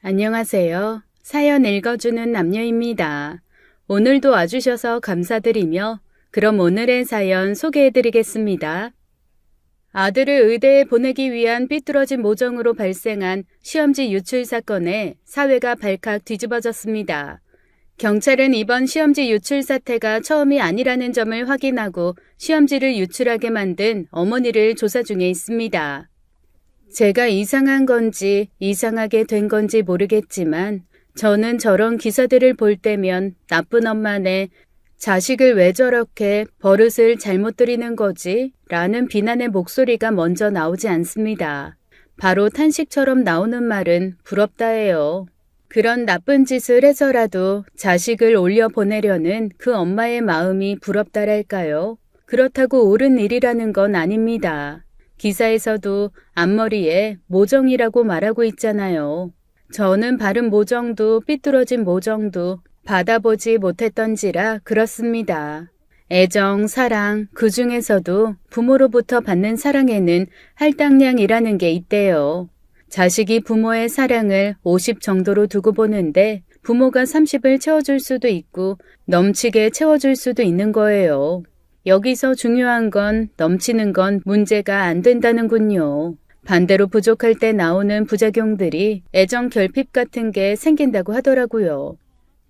안녕하세요. 사연 읽어주는 남녀입니다. 오늘도 와주셔서 감사드리며 그럼 오늘의 사연 소개해드리겠습니다. 아들을 의대에 보내기 위한 삐뚤어진 모정으로 발생한 시험지 유출 사건에 사회가 발칵 뒤집어졌습니다. 경찰은 이번 시험지 유출 사태가 처음이 아니라는 점을 확인하고 시험지를 유출하게 만든 어머니를 조사 중에 있습니다. 제가 이상한 건지 이상하게 된 건지 모르겠지만 저는 저런 기사들을 볼 때면 나쁜 엄마네 자식을 왜 저렇게 버릇을 잘못 들이는 거지? 라는 비난의 목소리가 먼저 나오지 않습니다. 바로 탄식처럼 나오는 말은 부럽다예요. 그런 나쁜 짓을 해서라도 자식을 올려보내려는 그 엄마의 마음이 부럽다랄까요? 그렇다고 옳은 일이라는 건 아닙니다. 기사에서도 앞머리에 모정이라고 말하고 있잖아요. 저는 바른 모정도 삐뚤어진 모정도 받아보지 못했던지라 그렇습니다. 애정, 사랑, 그 중에서도 부모로부터 받는 사랑에는 할당량이라는 게 있대요. 자식이 부모의 사랑을 50 정도로 두고 보는데 부모가 30을 채워줄 수도 있고 넘치게 채워줄 수도 있는 거예요. 여기서 중요한 건 넘치는 건 문제가 안 된다는군요. 반대로 부족할 때 나오는 부작용들이 애정 결핍 같은 게 생긴다고 하더라고요.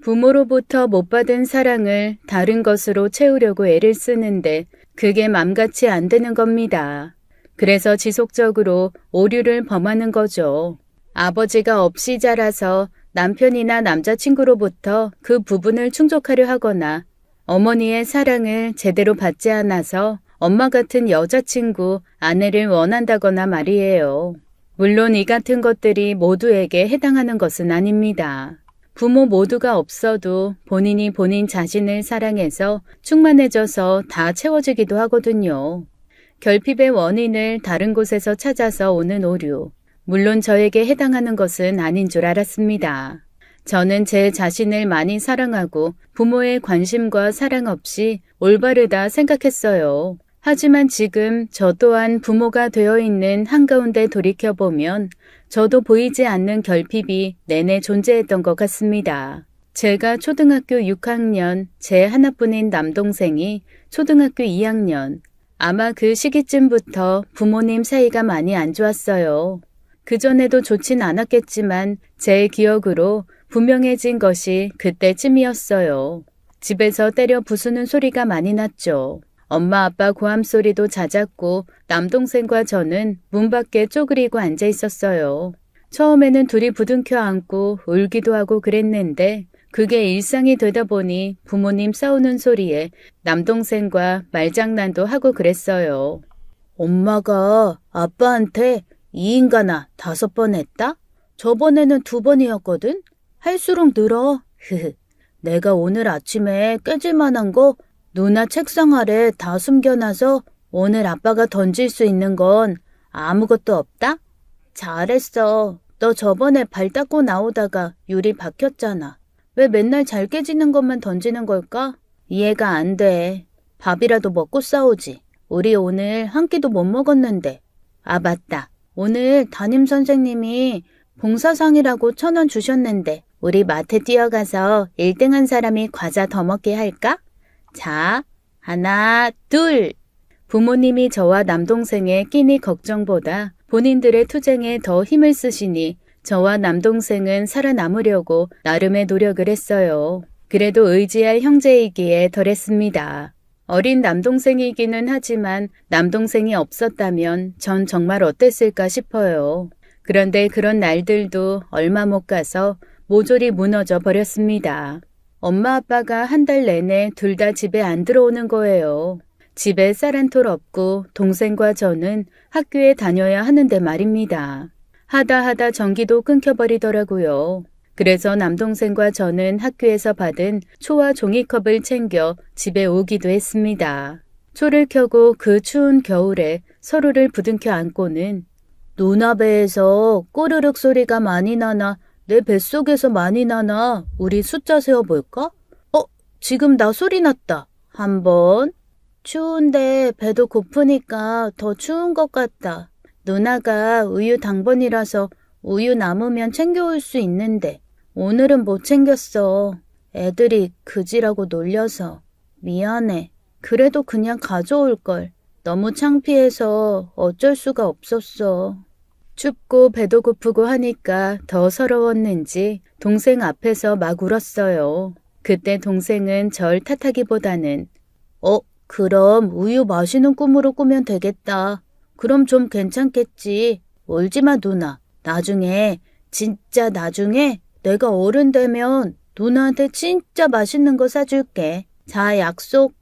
부모로부터 못 받은 사랑을 다른 것으로 채우려고 애를 쓰는데 그게 맘같이 안 되는 겁니다. 그래서 지속적으로 오류를 범하는 거죠. 아버지가 없이 자라서 남편이나 남자친구로부터 그 부분을 충족하려 하거나 어머니의 사랑을 제대로 받지 않아서 엄마 같은 여자친구, 아내를 원한다거나 말이에요. 물론 이 같은 것들이 모두에게 해당하는 것은 아닙니다. 부모 모두가 없어도 본인이 본인 자신을 사랑해서 충만해져서 다 채워지기도 하거든요. 결핍의 원인을 다른 곳에서 찾아서 오는 오류. 물론 저에게 해당하는 것은 아닌 줄 알았습니다. 저는 제 자신을 많이 사랑하고 부모의 관심과 사랑 없이 올바르다 생각했어요. 하지만 지금 저 또한 부모가 되어 있는 한가운데 돌이켜보면 저도 보이지 않는 결핍이 내내 존재했던 것 같습니다. 제가 초등학교 6학년, 제 하나뿐인 남동생이 초등학교 2학년, 아마 그 시기쯤부터 부모님 사이가 많이 안 좋았어요. 그전에도 좋진 않았겠지만 제 기억으로 분명해진 것이 그때쯤이었어요. 집에서 때려 부수는 소리가 많이 났죠. 엄마 아빠 고함 소리도 잦았고 남동생과 저는 문 밖에 쪼그리고 앉아 있었어요. 처음에는 둘이 부둥켜 안고 울기도 하고 그랬는데 그게 일상이 되다 보니 부모님 싸우는 소리에 남동생과 말장난도 하고 그랬어요. 엄마가 아빠한테 이 인간아 5번 했다? 저번에는 2번이었거든? 할수록 늘어. 내가 오늘 아침에 깨질만한 거 누나 책상 아래 다 숨겨놔서 오늘 아빠가 던질 수 있는 건 아무것도 없다? 잘했어. 너 저번에 발 닦고 나오다가 유리 박혔잖아. 왜 맨날 잘 깨지는 것만 던지는 걸까? 이해가 안 돼. 밥이라도 먹고 싸우지. 우리 오늘 한 끼도 못 먹었는데. 아 맞다. 오늘 담임선생님이 봉사상이라고 1,000원 주셨는데 우리 마트 뛰어가서 1등한 사람이 과자 더 먹게 할까? 자, 하나, 둘. 부모님이 저와 남동생의 끼니 걱정보다 본인들의 투쟁에 더 힘을 쓰시니 저와 남동생은 살아남으려고 나름의 노력을 했어요. 그래도 의지할 형제이기에 덜했습니다. 어린 남동생이기는 하지만 남동생이 없었다면 전 정말 어땠을까 싶어요. 그런데 그런 날들도 얼마 못 가서 모조리 무너져 버렸습니다. 엄마 아빠가 한 달 내내 둘 다 집에 안 들어오는 거예요. 집에 쌀 한 톨 없고 동생과 저는 학교에 다녀야 하는데 말입니다. 하다 전기도 끊겨버리더라고요. 그래서 남동생과 저는 학교에서 받은 초와 종이컵을 챙겨 집에 오기도 했습니다. 초를 켜고 그 추운 겨울에 서로를 부둥켜 안고는 누나 배에서 꼬르륵 소리가 많이 나나 내 뱃속에서 많이 나나 우리 숫자 세어볼까? 지금 나 소리 났다. 1번. 추운데 배도 고프니까 더 추운 것 같다. 누나가 우유 당번이라서 우유 남으면 챙겨올 수 있는데 오늘은 못 챙겼어. 애들이 그지라고 놀려서. 미안해. 그래도 그냥 가져올걸. 너무 창피해서 어쩔 수가 없었어. 춥고 배도 고프고 하니까 더 서러웠는지 동생 앞에서 막 울었어요. 그때 동생은 절 탓하기보다는 그럼 우유 마시는 꿈으로 꾸면 되겠다. 그럼 좀 괜찮겠지. 울지 마, 누나. 나중에, 진짜 나중에 내가 어른 되면 누나한테 진짜 맛있는 거 사줄게. 자, 약속.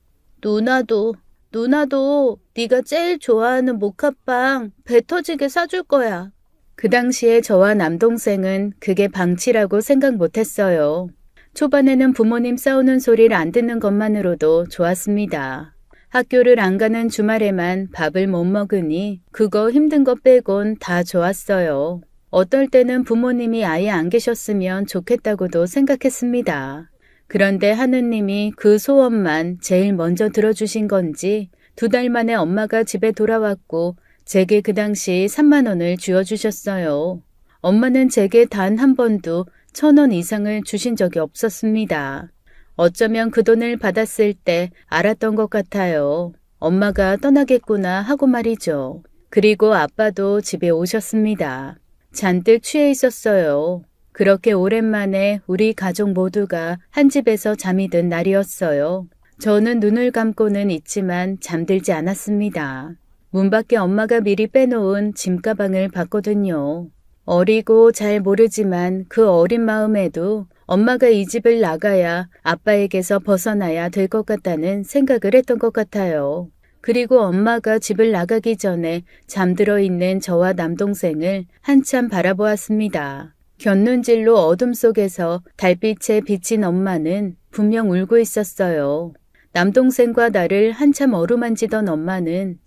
누나도 네가 제일 좋아하는 모카빵 배 터지게 사줄 거야. 그 당시에 저와 남동생은 그게 방치라고 생각 못했어요. 초반에는 부모님 싸우는 소리를 안 듣는 것만으로도 좋았습니다. 학교를 안 가는 주말에만 밥을 못 먹으니 그거 힘든 거 빼곤 다 좋았어요. 어떨 때는 부모님이 아예 안 계셨으면 좋겠다고도 생각했습니다. 그런데 하느님이 그 소원만 제일 먼저 들어주신 건지 2달 만에 엄마가 집에 돌아왔고 제게 그 당시 3만 원을 쥐어주셨어요. 엄마는 제게 단 한 번도 1,000원 이상을 주신 적이 없었습니다. 어쩌면 그 돈을 받았을 때 알았던 것 같아요. 엄마가 떠나겠구나 하고 말이죠. 그리고 아빠도 집에 오셨습니다. 잔뜩 취해 있었어요. 그렇게 오랜만에 우리 가족 모두가 한 집에서 잠이 든 날이었어요. 저는 눈을 감고는 있지만 잠들지 않았습니다. 문 밖에 엄마가 미리 빼놓은 짐가방을 봤거든요. 어리고 잘 모르지만 그 어린 마음에도 엄마가 이 집을 나가야 아빠에게서 벗어나야 될 것 같다는 생각을 했던 것 같아요. 그리고 엄마가 집을 나가기 전에 잠들어 있는 저와 남동생을 한참 바라보았습니다. 곁눈질로 어둠 속에서 달빛에 비친 엄마는 분명 울고 있었어요. 남동생과 나를 한참 어루만지던 엄마는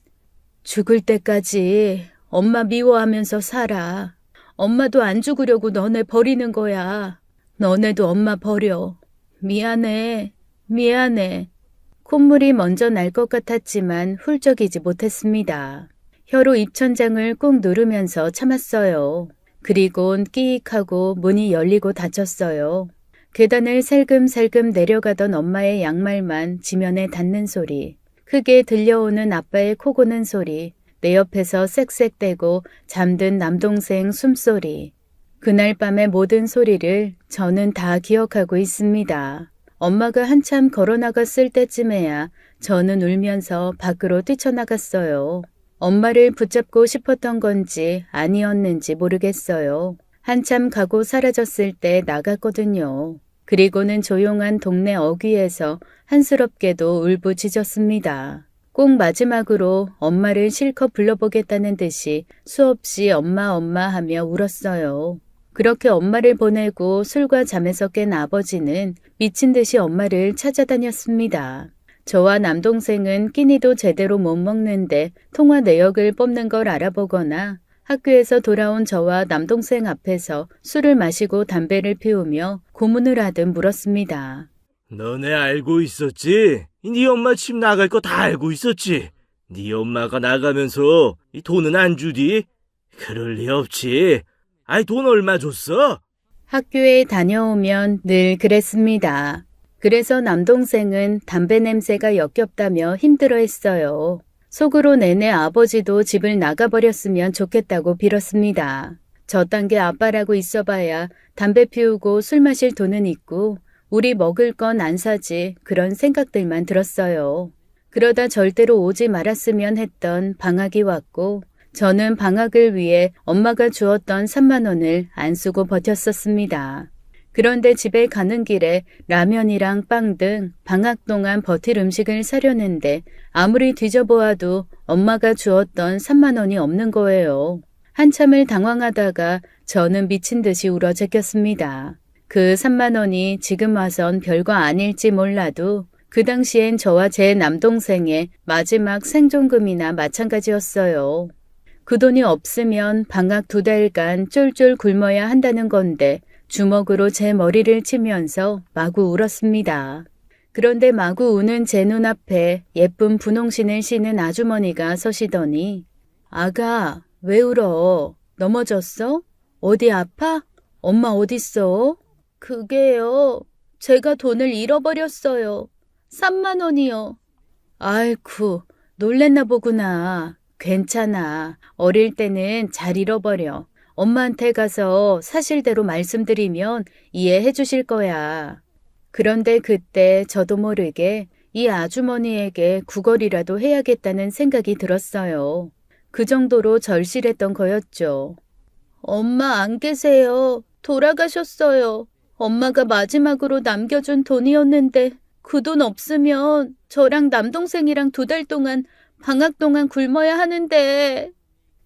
죽을 때까지 엄마 미워하면서 살아. 엄마도 안 죽으려고 너네 버리는 거야. 너네도 엄마 버려. 미안해. 콧물이 먼저 날 것 같았지만 훌쩍이지 못했습니다. 혀로 입천장을 꾹 누르면서 참았어요. 그리곤 끼익하고 문이 열리고 닫혔어요. 계단을 살금살금 내려가던 엄마의 양말만 지면에 닿는 소리, 크게 들려오는 아빠의 코 고는 소리, 내 옆에서 쌕쌕대고 잠든 남동생 숨소리. 그날 밤의 모든 소리를 저는 다 기억하고 있습니다. 엄마가 한참 걸어나갔을 때쯤에야 저는 울면서 밖으로 뛰쳐나갔어요. 엄마를 붙잡고 싶었던 건지 아니었는지 모르겠어요. 한참 가고 사라졌을 때 나갔거든요. 그리고는 조용한 동네 어귀에서 한스럽게도 울부짖었습니다. 꼭 마지막으로 엄마를 실컷 불러보겠다는 듯이 수없이 엄마 하며 울었어요. 그렇게 엄마를 보내고 술과 잠에서 깬 아버지는 미친 듯이 엄마를 찾아다녔습니다. 저와 남동생은 끼니도 제대로 못 먹는데 통화 내역을 뽑는 걸 알아보거나 학교에서 돌아온 저와 남동생 앞에서 술을 마시고 담배를 피우며 고문을 하듯 물었습니다. 너네 알고 있었지? 네 엄마 집 나갈 거 다 알고 있었지? 네 엄마가 나가면서 이 돈은 안 주디? 그럴 리 없지. 아이 돈 얼마 줬어? 학교에 다녀오면 늘 그랬습니다. 그래서 남동생은 담배 냄새가 역겹다며 힘들어했어요. 속으로 내내 아버지도 집을 나가버렸으면 좋겠다고 빌었습니다. 저딴 게 아빠라고 있어봐야 담배 피우고 술 마실 돈은 있고 우리 먹을 건 안 사지 그런 생각들만 들었어요. 그러다 절대로 오지 말았으면 했던 방학이 왔고 저는 방학을 위해 엄마가 주었던 3만 원을 안 쓰고 버텼었습니다. 그런데 집에 가는 길에 라면이랑 빵 등 방학 동안 버틸 음식을 사려는데 아무리 뒤져보아도 엄마가 주었던 3만 원이 없는 거예요. 한참을 당황하다가 저는 미친 듯이 울어 제꼈습니다. 그 3만 원이 지금 와선 별거 아닐지 몰라도 그 당시엔 저와 제 남동생의 마지막 생존금이나 마찬가지였어요. 그 돈이 없으면 방학 2달간 쫄쫄 굶어야 한다는 건데 주먹으로 제 머리를 치면서 마구 울었습니다. 그런데 마구 우는 제 눈앞에 예쁜 분홍신을 신은 아주머니가 서시더니 아가, 왜 울어? 넘어졌어? 어디 아파? 엄마 어딨어? 그게요. 제가 돈을 잃어버렸어요. 3만 원이요. 아이쿠, 놀랬나 보구나. 괜찮아. 어릴 때는 잘 잃어버려. 엄마한테 가서 사실대로 말씀드리면 이해해 주실 거야. 그런데 그때 저도 모르게 이 아주머니에게 구걸이라도 해야겠다는 생각이 들었어요. 그 정도로 절실했던 거였죠. 엄마 안 계세요. 돌아가셨어요. 엄마가 마지막으로 남겨준 돈이었는데 그 돈 없으면 저랑 남동생이랑 2달 동안 방학 동안 굶어야 하는데.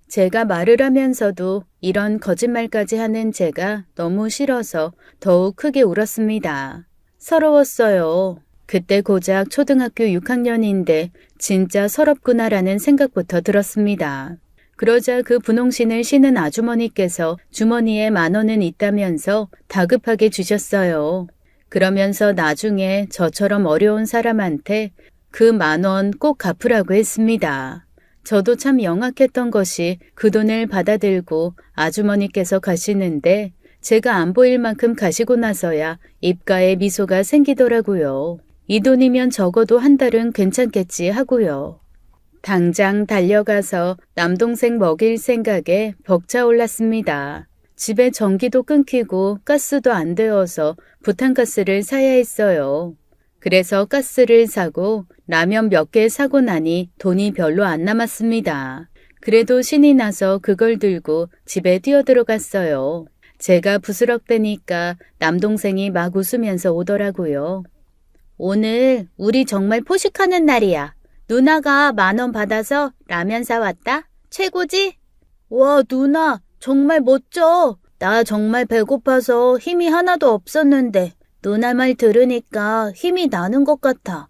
제가 말을 하면서도 이런 거짓말까지 하는 제가 너무 싫어서 더욱 크게 울었습니다. 서러웠어요. 그때 고작 초등학교 6학년인데 진짜 서럽구나라는 생각부터 들었습니다. 그러자 그 분홍신을 신은 아주머니께서 주머니에 10,000원은 있다면서 다급하게 주셨어요. 그러면서 나중에 저처럼 어려운 사람한테 그 10,000원 꼭 갚으라고 했습니다. 저도 참 영악했던 것이 그 돈을 받아들고 아주머니께서 가시는데 제가 안 보일 만큼 가시고 나서야 입가에 미소가 생기더라고요. 이 돈이면 적어도 한 달은 괜찮겠지 하고요. 당장 달려가서 남동생 먹일 생각에 벅차올랐습니다. 집에 전기도 끊기고 가스도 안 되어서 부탄가스를 사야 했어요. 그래서 가스를 사고 라면 몇 개 사고 나니 돈이 별로 안 남았습니다. 그래도 신이 나서 그걸 들고 집에 뛰어들어갔어요. 제가 부스럭대니까 남동생이 막 웃으면서 오더라고요. 오늘 우리 정말 포식하는 날이야. 누나가 10,000원 받아서 라면 사왔다. 최고지? 와, 누나 정말 멋져. 나 정말 배고파서 힘이 하나도 없었는데 누나 말 들으니까 힘이 나는 것 같아.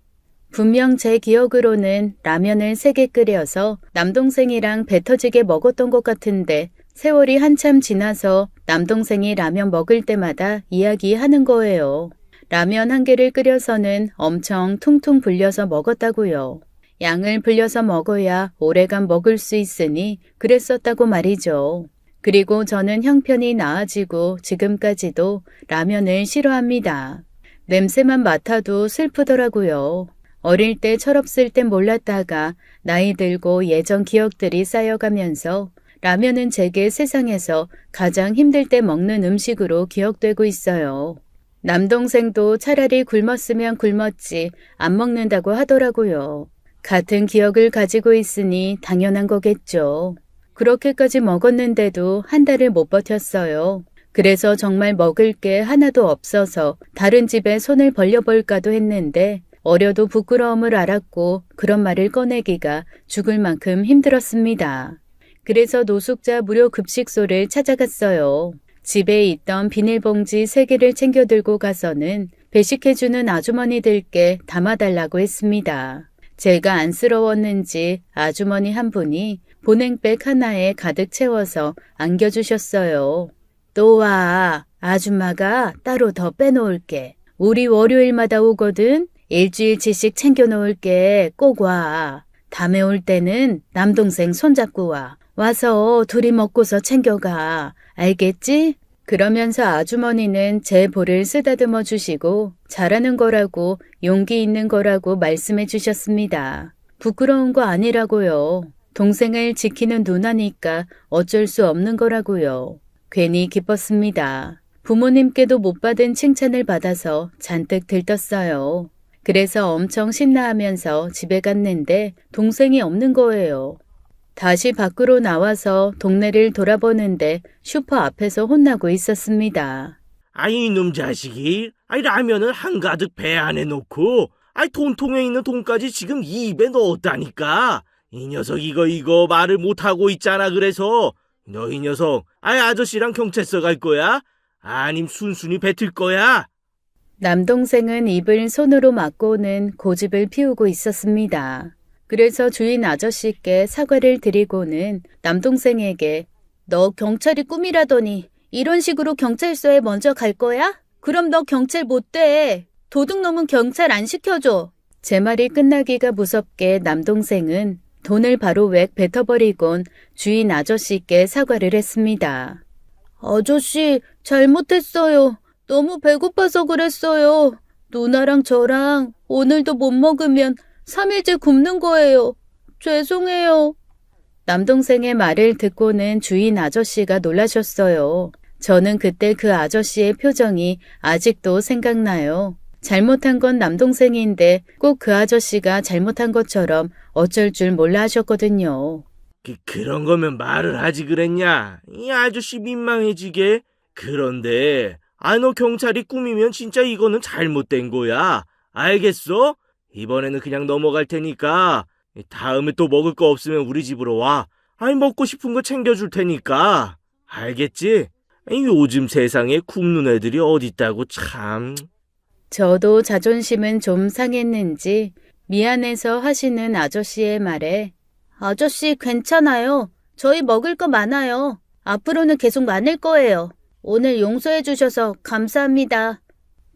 분명 제 기억으로는 라면을 3개 끓여서 남동생이랑 배 터지게 먹었던 것 같은데 세월이 한참 지나서 남동생이 라면 먹을 때마다 이야기하는 거예요. 라면 1개를 끓여서는 엄청 퉁퉁 불려서 먹었다고요. 양을 불려서 먹어야 오래간 먹을 수 있으니 그랬었다고 말이죠. 그리고 저는 형편이 나아지고 지금까지도 라면을 싫어합니다. 냄새만 맡아도 슬프더라고요. 어릴 때 철없을 땐 몰랐다가 나이 들고 예전 기억들이 쌓여가면서 라면은 제게 세상에서 가장 힘들 때 먹는 음식으로 기억되고 있어요. 남동생도 차라리 굶었으면 굶었지 안 먹는다고 하더라고요. 같은 기억을 가지고 있으니 당연한 거겠죠. 그렇게까지 먹었는데도 한 달을 못 버텼어요. 그래서 정말 먹을 게 하나도 없어서 다른 집에 손을 벌려볼까도 했는데 어려도 부끄러움을 알았고 그런 말을 꺼내기가 죽을 만큼 힘들었습니다. 그래서 노숙자 무료 급식소를 찾아갔어요. 집에 있던 비닐봉지 3개를 챙겨 들고 가서는 배식해주는 아주머니들께 담아달라고 했습니다. 제가 안쓰러웠는지 아주머니 한 분이 보냉백 하나에 가득 채워서 안겨주셨어요. 또 와. 아줌마가 따로 더 빼놓을게. 우리 월요일마다 오거든. 일주일치씩 챙겨놓을게. 꼭 와. 다음에 올 때는 남동생 손잡고 와. 와서 둘이 먹고서 챙겨가. 알겠지? 그러면서 아주머니는 제 볼을 쓰다듬어 주시고 잘하는 거라고 용기 있는 거라고 말씀해 주셨습니다. 부끄러운 거 아니라고요. 동생을 지키는 누나니까 어쩔 수 없는 거라고요. 괜히 기뻤습니다. 부모님께도 못 받은 칭찬을 받아서 잔뜩 들떴어요. 그래서 엄청 신나하면서 집에 갔는데 동생이 없는 거예요. 다시 밖으로 나와서 동네를 돌아보는데 슈퍼 앞에서 혼나고 있었습니다. 아이 이놈 자식이 라면을 한가득 배 안에 놓고 돈통에 있는 돈까지 지금 입에 넣었다니까. 이 녀석 이거 말을 못하고 있잖아. 그래서 너 이 녀석 아저씨랑 경찰서 갈 거야? 아님 순순히 뱉을 거야? 남동생은 입을 손으로 막고는 고집을 피우고 있었습니다. 그래서 주인 아저씨께 사과를 드리고는 남동생에게 너 경찰이 꿈이라더니 이런 식으로 경찰서에 먼저 갈 거야? 그럼 너 경찰 못 돼. 도둑놈은 경찰 안 시켜줘. 제 말이 끝나기가 무섭게 남동생은 돈을 바로 웩 뱉어버리곤 주인 아저씨께 사과를 했습니다. 아저씨, 잘못했어요. 너무 배고파서 그랬어요. 누나랑 저랑 오늘도 못 먹으면 3일째 굶는 거예요. 죄송해요. 남동생의 말을 듣고는 주인 아저씨가 놀라셨어요. 저는 그때 그 아저씨의 표정이 아직도 생각나요. 잘못한 건 남동생인데 꼭 그 아저씨가 잘못한 것처럼 어쩔 줄 몰라 하셨거든요. 그런 거면 말을 하지 그랬냐? 이 아저씨 민망해지게. 그런데 너 경찰이 꾸미면 진짜 이거는 잘못된 거야. 알겠어? 이번에는 그냥 넘어갈 테니까 다음에 또 먹을 거 없으면 우리 집으로 와. 먹고 싶은 거 챙겨줄 테니까. 알겠지? 요즘 세상에 굶는 애들이 어딨다고 참. 저도 자존심은 좀 상했는지 미안해서 하시는 아저씨의 말에 아저씨 괜찮아요. 저희 먹을 거 많아요. 앞으로는 계속 많을 거예요. 오늘 용서해 주셔서 감사합니다.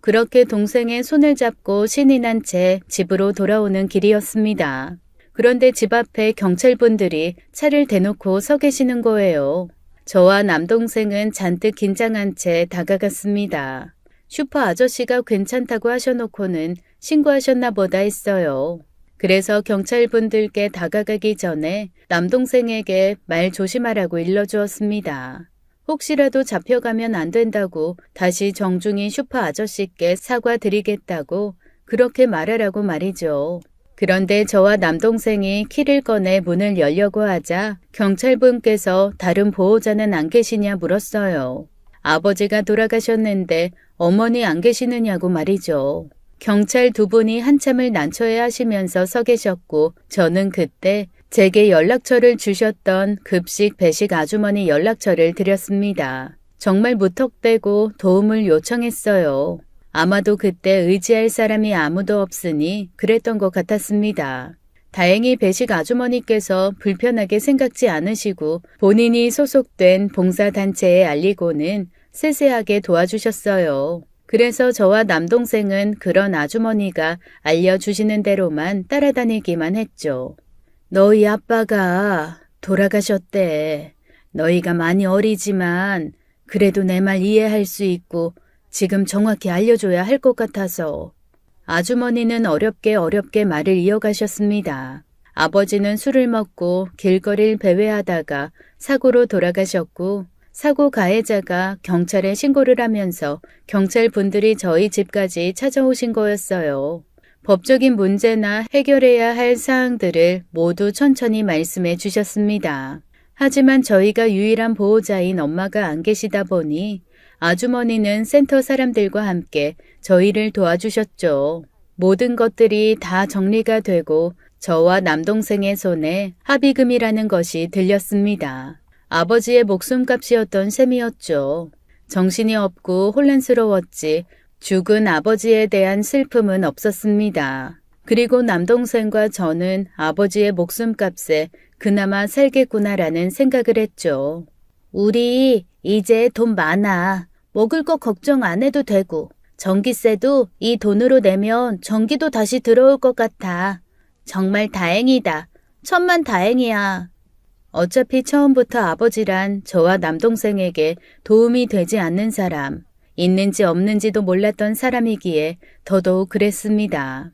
그렇게 동생의 손을 잡고 신이 난 채 집으로 돌아오는 길이었습니다. 그런데 집 앞에 경찰분들이 차를 대놓고 서 계시는 거예요. 저와 남동생은 잔뜩 긴장한 채 다가갔습니다. 슈퍼 아저씨가 괜찮다고 하셔놓고는 신고하셨나 보다 했어요. 그래서 경찰분들께 다가가기 전에 남동생에게 말 조심하라고 일러주었습니다. 혹시라도 잡혀가면 안 된다고 다시 정중히 슈퍼 아저씨께 사과드리겠다고 그렇게 말하라고 말이죠. 그런데 저와 남동생이 키를 꺼내 문을 열려고 하자 경찰분께서 다른 보호자는 안 계시냐 물었어요. 아버지가 돌아가셨는데 어머니 안 계시느냐고 말이죠. 경찰 두 분이 한참을 난처해 하시면서 서 계셨고 저는 그때 제게 연락처를 주셨던 급식 배식 아주머니 연락처를 드렸습니다. 정말 무턱대고 도움을 요청했어요. 아마도 그때 의지할 사람이 아무도 없으니 그랬던 것 같았습니다. 다행히 배식 아주머니께서 불편하게 생각지 않으시고 본인이 소속된 봉사단체에 알리고는 세세하게 도와주셨어요. 그래서 저와 남동생은 그런 아주머니가 알려주시는 대로만 따라다니기만 했죠. 너희 아빠가 돌아가셨대. 너희가 많이 어리지만 그래도 내 말 이해할 수 있고 지금 정확히 알려줘야 할 것 같아서. 아주머니는 어렵게 말을 이어가셨습니다. 아버지는 술을 먹고 길거리를 배회하다가 사고로 돌아가셨고 사고 가해자가 경찰에 신고를 하면서 경찰분들이 저희 집까지 찾아오신 거였어요. 법적인 문제나 해결해야 할 사항들을 모두 천천히 말씀해 주셨습니다. 하지만 저희가 유일한 보호자인 엄마가 안 계시다 보니 아주머니는 센터 사람들과 함께 저희를 도와주셨죠. 모든 것들이 다 정리가 되고 저와 남동생의 손에 합의금이라는 것이 들렸습니다. 아버지의 목숨값이었던 셈이었죠. 정신이 없고 혼란스러웠지 죽은 아버지에 대한 슬픔은 없었습니다. 그리고 남동생과 저는 아버지의 목숨값에 그나마 살겠구나라는 생각을 했죠. 우리 이제 돈 많아. 먹을 거 걱정 안 해도 되고 전기세도 이 돈으로 내면 전기도 다시 들어올 것 같아. 정말 다행이다. 천만 다행이야. 어차피 처음부터 아버지란 저와 남동생에게 도움이 되지 않는 사람, 있는지 없는지도 몰랐던 사람이기에 더더욱 그랬습니다.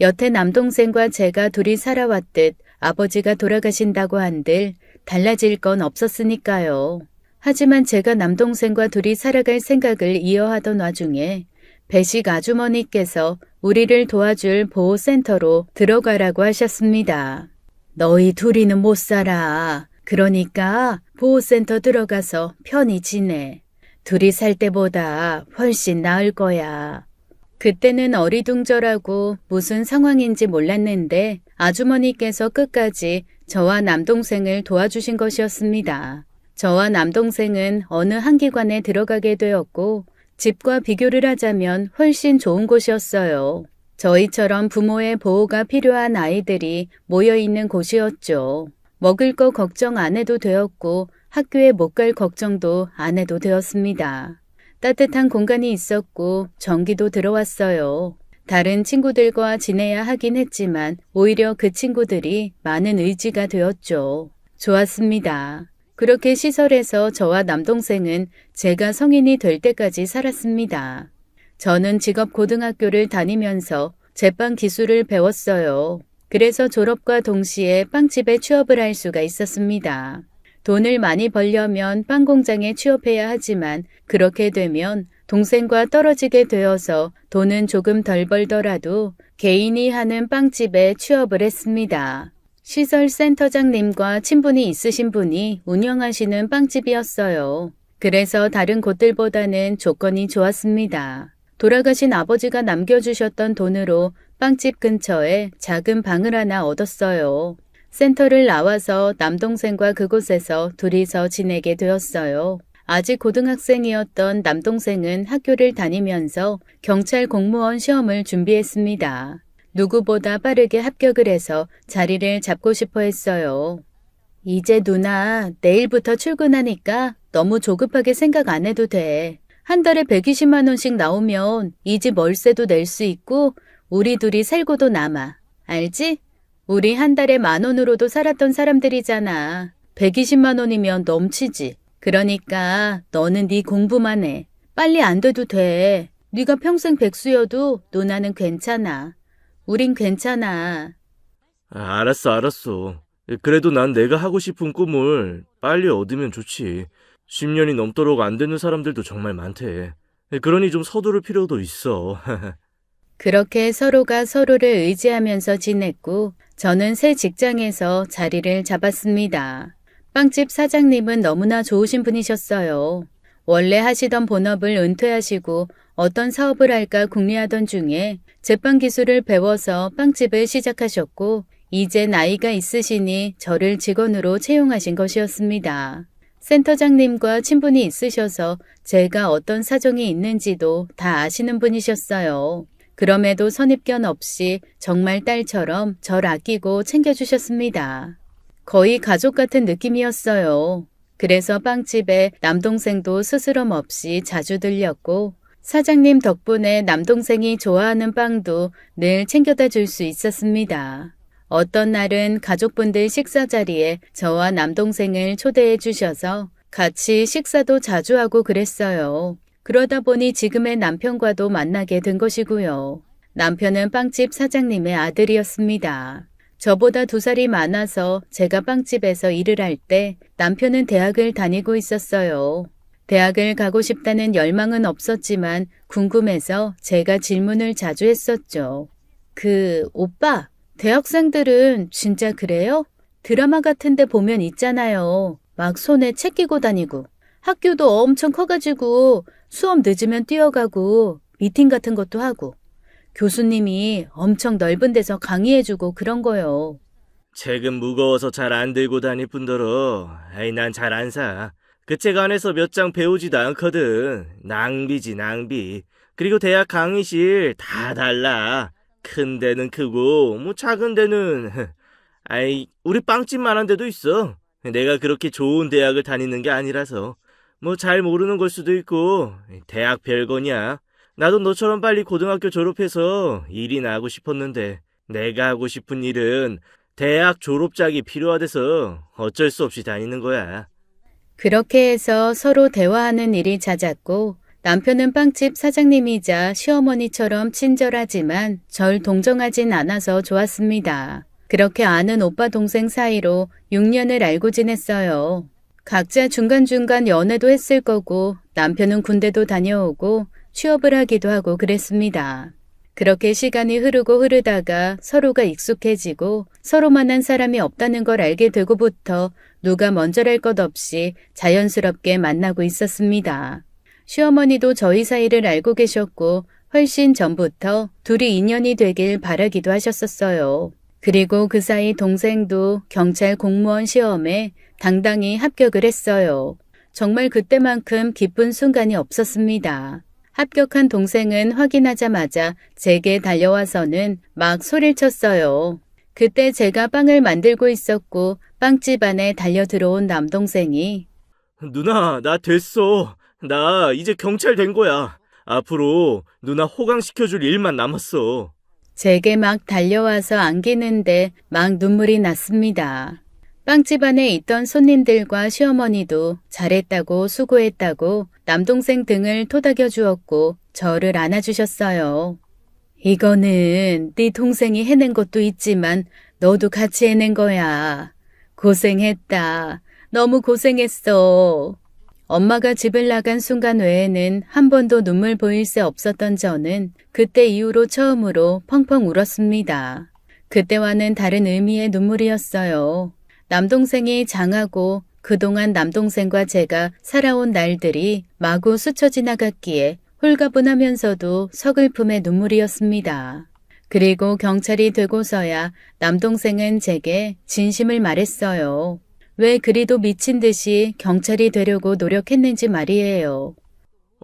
여태 남동생과 제가 둘이 살아왔듯 아버지가 돌아가신다고 한들 달라질 건 없었으니까요. 하지만 제가 남동생과 둘이 살아갈 생각을 이어하던 와중에 배식 아주머니께서 우리를 도와줄 보호센터로 들어가라고 하셨습니다. 너희 둘이는 못 살아. 그러니까 보호센터 들어가서 편히 지내. 둘이 살 때보다 훨씬 나을 거야. 그때는 어리둥절하고 무슨 상황인지 몰랐는데 아주머니께서 끝까지 저와 남동생을 도와주신 것이었습니다. 저와 남동생은 어느 한 기관에 들어가게 되었고 집과 비교를 하자면 훨씬 좋은 곳이었어요. 저희처럼 부모의 보호가 필요한 아이들이 모여있는 곳이었죠. 먹을 거 걱정 안 해도 되었고 학교에 못 갈 걱정도 안 해도 되었습니다. 따뜻한 공간이 있었고 전기도 들어왔어요. 다른 친구들과 지내야 하긴 했지만 오히려 그 친구들이 많은 의지가 되었죠. 좋았습니다. 그렇게 시설에서 저와 남동생은 제가 성인이 될 때까지 살았습니다. 저는 직업 고등학교를 다니면서 제빵 기술을 배웠어요. 그래서 졸업과 동시에 빵집에 취업을 할 수가 있었습니다. 돈을 많이 벌려면 빵 공장에 취업해야 하지만 그렇게 되면 동생과 떨어지게 되어서 돈은 조금 덜 벌더라도 개인이 하는 빵집에 취업을 했습니다. 시설 센터장님과 친분이 있으신 분이 운영하시는 빵집이었어요. 그래서 다른 곳들보다는 조건이 좋았습니다. 돌아가신 아버지가 남겨주셨던 돈으로 빵집 근처에 작은 방을 하나 얻었어요. 센터를 나와서 남동생과 그곳에서 둘이서 지내게 되었어요. 아직 고등학생이었던 남동생은 학교를 다니면서 경찰 공무원 시험을 준비했습니다. 누구보다 빠르게 합격을 해서 자리를 잡고 싶어 했어요. 이제 누나 내일부터 출근하니까 너무 조급하게 생각 안 해도 돼. 한 달에 120만 원씩 나오면 이 집 월세도 낼 수 있고 우리 둘이 살고도 남아. 알지? 우리 한 달에 10,000원으로도 살았던 사람들이잖아. 120만 원이면 넘치지. 그러니까 너는 네 공부만 해. 빨리 안 돼도 돼. 네가 평생 백수여도 누나는 괜찮아. 우린 괜찮아. 알았어. 그래도 난 내가 하고 싶은 꿈을 빨리 얻으면 좋지. 10년이 넘도록 안 되는 사람들도 정말 많대. 그러니 좀 서두를 필요도 있어. 그렇게 서로가 서로를 의지하면서 지냈고 저는 새 직장에서 자리를 잡았습니다. 빵집 사장님은 너무나 좋으신 분이셨어요. 원래 하시던 본업을 은퇴하시고 어떤 사업을 할까 궁리하던 중에 제빵 기술을 배워서 빵집을 시작하셨고 이제 나이가 있으시니 저를 직원으로 채용하신 것이었습니다. 센터장님과 친분이 있으셔서 제가 어떤 사정이 있는지도 다 아시는 분이셨어요. 그럼에도 선입견 없이 정말 딸처럼 절 아끼고 챙겨주셨습니다. 거의 가족 같은 느낌이었어요. 그래서 빵집에 남동생도 스스럼 없이 자주 들렸고 사장님 덕분에 남동생이 좋아하는 빵도 늘 챙겨다 줄 수 있었습니다. 어떤 날은 가족분들 식사 자리에 저와 남동생을 초대해 주셔서 같이 식사도 자주 하고 그랬어요. 그러다 보니 지금의 남편과도 만나게 된 것이고요. 남편은 빵집 사장님의 아들이었습니다. 저보다 2살이 많아서 제가 빵집에서 일을 할 때 남편은 대학을 다니고 있었어요. 대학을 가고 싶다는 열망은 없었지만 궁금해서 제가 질문을 자주 했었죠. 오빠, 대학생들은 진짜 그래요? 드라마 같은 데 보면 있잖아요. 막 손에 책 끼고 다니고. 학교도 엄청 커가지고 수업 늦으면 뛰어가고 미팅 같은 것도 하고. 교수님이 엄청 넓은 데서 강의해주고 그런 거요. 책은 무거워서 잘 안 들고 다닐 뿐더러 난 잘 안 사. 그 책 안에서 몇 장 배우지도 않거든. 낭비지 낭비. 그리고 대학 강의실 다 달라. 큰 데는 크고 작은 데는 우리 빵집만한 데도 있어. 내가 그렇게 좋은 대학을 다니는 게 아니라서 잘 모르는 걸 수도 있고 대학 별거냐. 나도 너처럼 빨리 고등학교 졸업해서 일이나 하고 싶었는데 내가 하고 싶은 일은 대학 졸업장이 필요하대서 어쩔 수 없이 다니는 거야. 그렇게 해서 서로 대화하는 일이 잦았고 남편은 빵집 사장님이자 시어머니처럼 친절하지만 절 동정하진 않아서 좋았습니다. 그렇게 아는 오빠 동생 사이로 6년을 알고 지냈어요. 각자 중간중간 연애도 했을 거고 남편은 군대도 다녀오고 취업을 하기도 하고 그랬습니다. 그렇게 시간이 흐르다가 서로가 익숙해지고 서로만한 사람이 없다는 걸 알게 되고부터 누가 먼저랄 것 없이 자연스럽게 만나고 있었습니다. 시어머니도 저희 사이를 알고 계셨고 훨씬 전부터 둘이 인연이 되길 바라기도 하셨었어요. 그리고 그 사이 동생도 경찰 공무원 시험에 당당히 합격을 했어요. 정말 그때만큼 기쁜 순간이 없었습니다. 합격한 동생은 확인하자마자 제게 달려와서는 막 소리를 쳤어요. 그때 제가 빵을 만들고 있었고 빵집 안에 달려들어온 남동생이 누나, 나 됐어. 나 이제 경찰 된 거야. 앞으로 누나 호강시켜줄 일만 남았어. 제게 막 달려와서 안기는데 막 눈물이 났습니다. 빵집 안에 있던 손님들과 시어머니도 잘했다고 수고했다고 남동생 등을 토닥여 주었고 저를 안아주셨어요. 이거는 네 동생이 해낸 것도 있지만 너도 같이 해낸 거야. 고생했다. 너무 고생했어. 엄마가 집을 나간 순간 외에는 한 번도 눈물 보일 새 없었던 저는 그때 이후로 처음으로 펑펑 울었습니다. 그때와는 다른 의미의 눈물이었어요. 남동생이 장하고 그동안 남동생과 제가 살아온 날들이 마구 스쳐 지나갔기에 홀가분하면서도 서글픔의 눈물이었습니다. 그리고 경찰이 되고서야 남동생은 제게 진심을 말했어요. 왜 그리도 미친 듯이 경찰이 되려고 노력했는지 말이에요.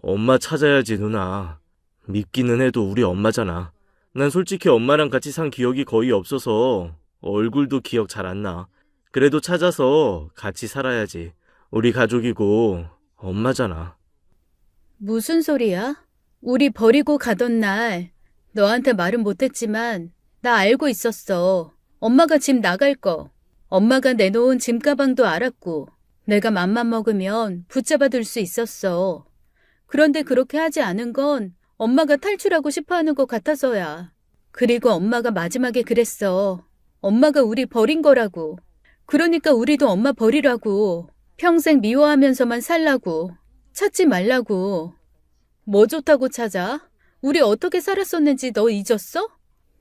엄마 찾아야지, 누나. 믿기는 해도 우리 엄마잖아. 난 솔직히 엄마랑 같이 산 기억이 거의 없어서 얼굴도 기억 잘 안 나. 그래도 찾아서 같이 살아야지. 우리 가족이고 엄마잖아. 무슨 소리야? 우리 버리고 가던 날 너한테 말은 못했지만 나 알고 있었어. 엄마가 집 나갈 거. 엄마가 내놓은 짐가방도 알았고 내가 맘만 먹으면 붙잡아 둘 수 있었어. 그런데 그렇게 하지 않은 건 엄마가 탈출하고 싶어하는 것 같아서야. 그리고 엄마가 마지막에 그랬어. 엄마가 우리 버린 거라고. 그러니까 우리도 엄마 버리라고. 평생 미워하면서만 살라고. 찾지 말라고. 뭐 좋다고 찾아? 우리 어떻게 살았었는지 너 잊었어?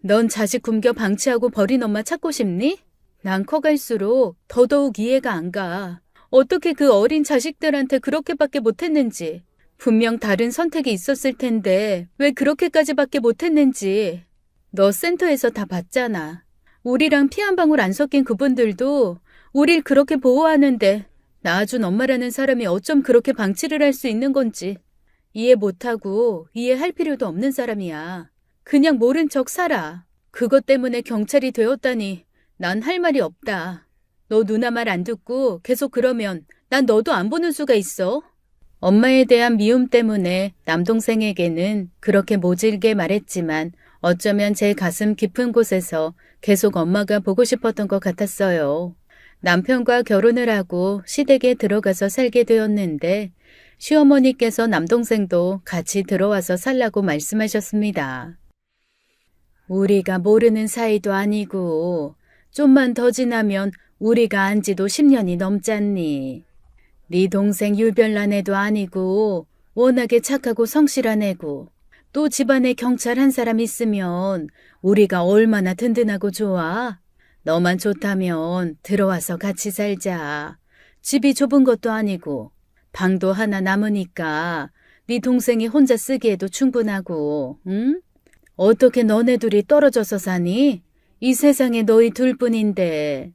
넌 자식 굶겨 방치하고 버린 엄마 찾고 싶니? 난 커갈수록 더더욱 이해가 안 가. 어떻게 그 어린 자식들한테 그렇게밖에 못했는지. 분명 다른 선택이 있었을 텐데 왜 그렇게까지밖에 못했는지. 너 센터에서 다 봤잖아. 우리랑 피 한 방울 안 섞인 그분들도 우릴 그렇게 보호하는데 낳아준 엄마라는 사람이 어쩜 그렇게 방치를 할 수 있는 건지 이해 못하고 이해할 필요도 없는 사람이야. 그냥 모른 척 살아. 그것 때문에 경찰이 되었다니 난 할 말이 없다. 너 누나 말 안 듣고 계속 그러면 난 너도 안 보는 수가 있어. 엄마에 대한 미움 때문에 남동생에게는 그렇게 모질게 말했지만 어쩌면 제 가슴 깊은 곳에서 계속 엄마가 보고 싶었던 것 같았어요. 남편과 결혼을 하고 시댁에 들어가서 살게 되었는데 시어머니께서 남동생도 같이 들어와서 살라고 말씀하셨습니다. 우리가 모르는 사이도 아니고 좀만 더 지나면 우리가 안 지도 10년이 넘잖니. 네 동생 유별난 애도 아니고 워낙에 착하고 성실한 애고 또 집안에 경찰 한 사람 있으면 우리가 얼마나 든든하고 좋아. 너만 좋다면 들어와서 같이 살자. 집이 좁은 것도 아니고 방도 하나 남으니까 네 동생이 혼자 쓰기에도 충분하고, 응? 어떻게 너네 둘이 떨어져서 사니? 이 세상에 너희 둘뿐인데.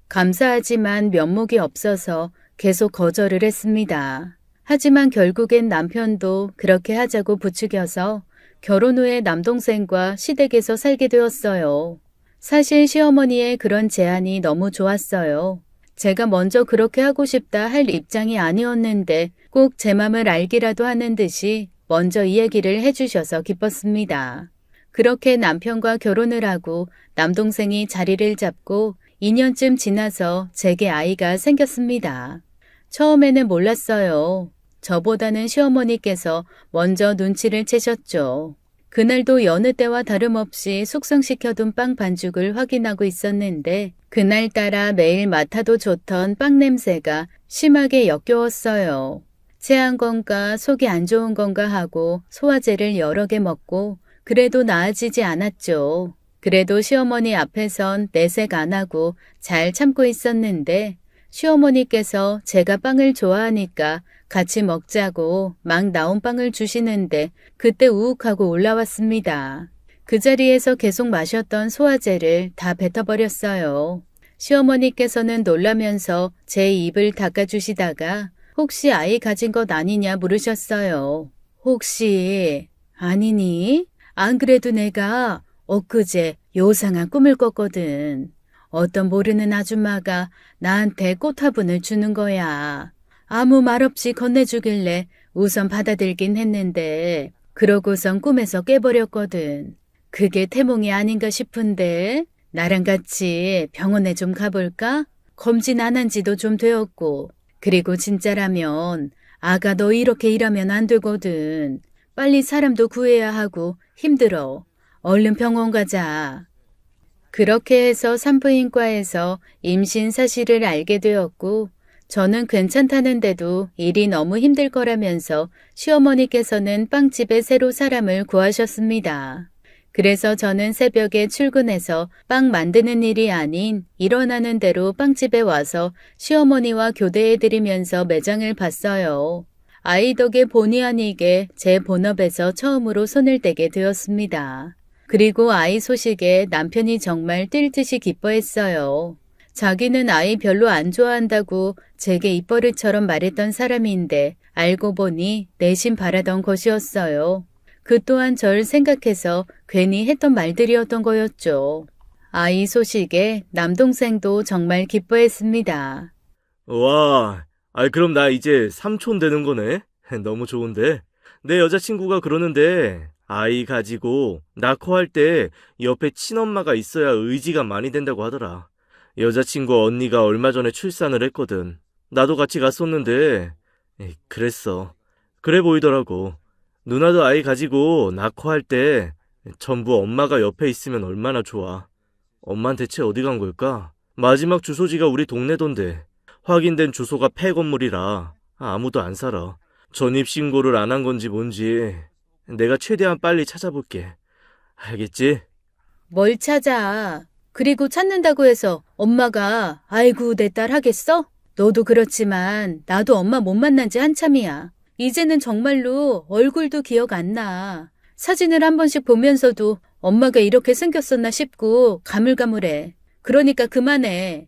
감사하지만 면목이 없어서 계속 거절을 했습니다. 하지만 결국엔 남편도 그렇게 하자고 부추겨서 결혼 후에 남동생과 시댁에서 살게 되었어요. 사실 시어머니의 그런 제안이 너무 좋았어요. 제가 먼저 그렇게 하고 싶다 할 입장이 아니었는데 꼭 제 맘을 알기라도 하는 듯이 먼저 이야기를 해주셔서 기뻤습니다. 그렇게 남편과 결혼을 하고 남동생이 자리를 잡고 2년쯤 지나서 제게 아이가 생겼습니다. 처음에는 몰랐어요. 저보다는 시어머니께서 먼저 눈치를 채셨죠. 그날도 여느 때와 다름없이 숙성시켜둔 빵 반죽을 확인하고 있었는데 그날따라 매일 맡아도 좋던 빵 냄새가 심하게 역겨웠어요. 체한 건가 속이 안 좋은 건가 하고 소화제를 여러 개 먹고 그래도 나아지지 않았죠. 그래도 시어머니 앞에선 내색 안 하고 잘 참고 있었는데 시어머니께서 제가 빵을 좋아하니까 같이 먹자고 막 나온 빵을 주시는데 그때 우욱하고 올라왔습니다. 그 자리에서 계속 마셨던 소화제를 다 뱉어버렸어요. 시어머니께서는 놀라면서 제 입을 닦아주시다가 혹시 아이 가진 것 아니냐 물으셨어요. 혹시 아니니? 안 그래도 내가 엊그제 요상한 꿈을 꿨거든. 어떤 모르는 아줌마가 나한테 꽃 화분을 주는 거야. 아무 말 없이 건네주길래 우선 받아들긴 했는데 그러고선 꿈에서 깨버렸거든. 그게 태몽이 아닌가 싶은데 나랑 같이 병원에 좀 가볼까? 검진 안 한 지도 좀 되었고. 그리고 진짜라면 아가 너 이렇게 일하면 안 되거든. 빨리 사람도 구해야 하고 힘들어. 얼른 병원 가자. 그렇게 해서 산부인과에서 임신 사실을 알게 되었고 저는 괜찮다는데도 일이 너무 힘들 거라면서 시어머니께서는 빵집에 새로 사람을 구하셨습니다. 그래서 저는 새벽에 출근해서 빵 만드는 일이 아닌 일어나는 대로 빵집에 와서 시어머니와 교대해드리면서 매장을 봤어요. 아이 덕에 본의 아니게 제 본업에서 처음으로 손을 떼게 되었습니다. 그리고 아이 소식에 남편이 정말 뛸 듯이 기뻐했어요. 자기는 아이 별로 안 좋아한다고 제게 입버릇처럼 말했던 사람인데 알고 보니 내심 바라던 것이었어요. 그 또한 절 생각해서 괜히 했던 말들이었던 거였죠. 아이 소식에 남동생도 정말 기뻐했습니다. 와, 그럼 나 이제 삼촌 되는 거네? 너무 좋은데? 내 여자친구가 그러는데 아이 가지고 낳고 할 때 옆에 친엄마가 있어야 의지가 많이 된다고 하더라. 여자친구 언니가 얼마 전에 출산을 했거든. 나도 같이 갔었는데 그랬어. 그래 보이더라고. 누나도 아이 가지고 낳고 할 때 전부 엄마가 옆에 있으면 얼마나 좋아. 엄만 대체 어디 간 걸까? 마지막 주소지가 우리 동네던데. 확인된 주소가 폐건물이라 아무도 안 살아. 전입신고를 안 한 건지 뭔지 내가 최대한 빨리 찾아볼게. 알겠지? 뭘 찾아? 그리고 찾는다고 해서 엄마가 아이고 내 딸 하겠어? 너도 그렇지만 나도 엄마 못 만난 지 한참이야. 이제는 정말로 얼굴도 기억 안 나. 사진을 한 번씩 보면서도 엄마가 이렇게 생겼었나 싶고 가물가물해. 그러니까 그만해.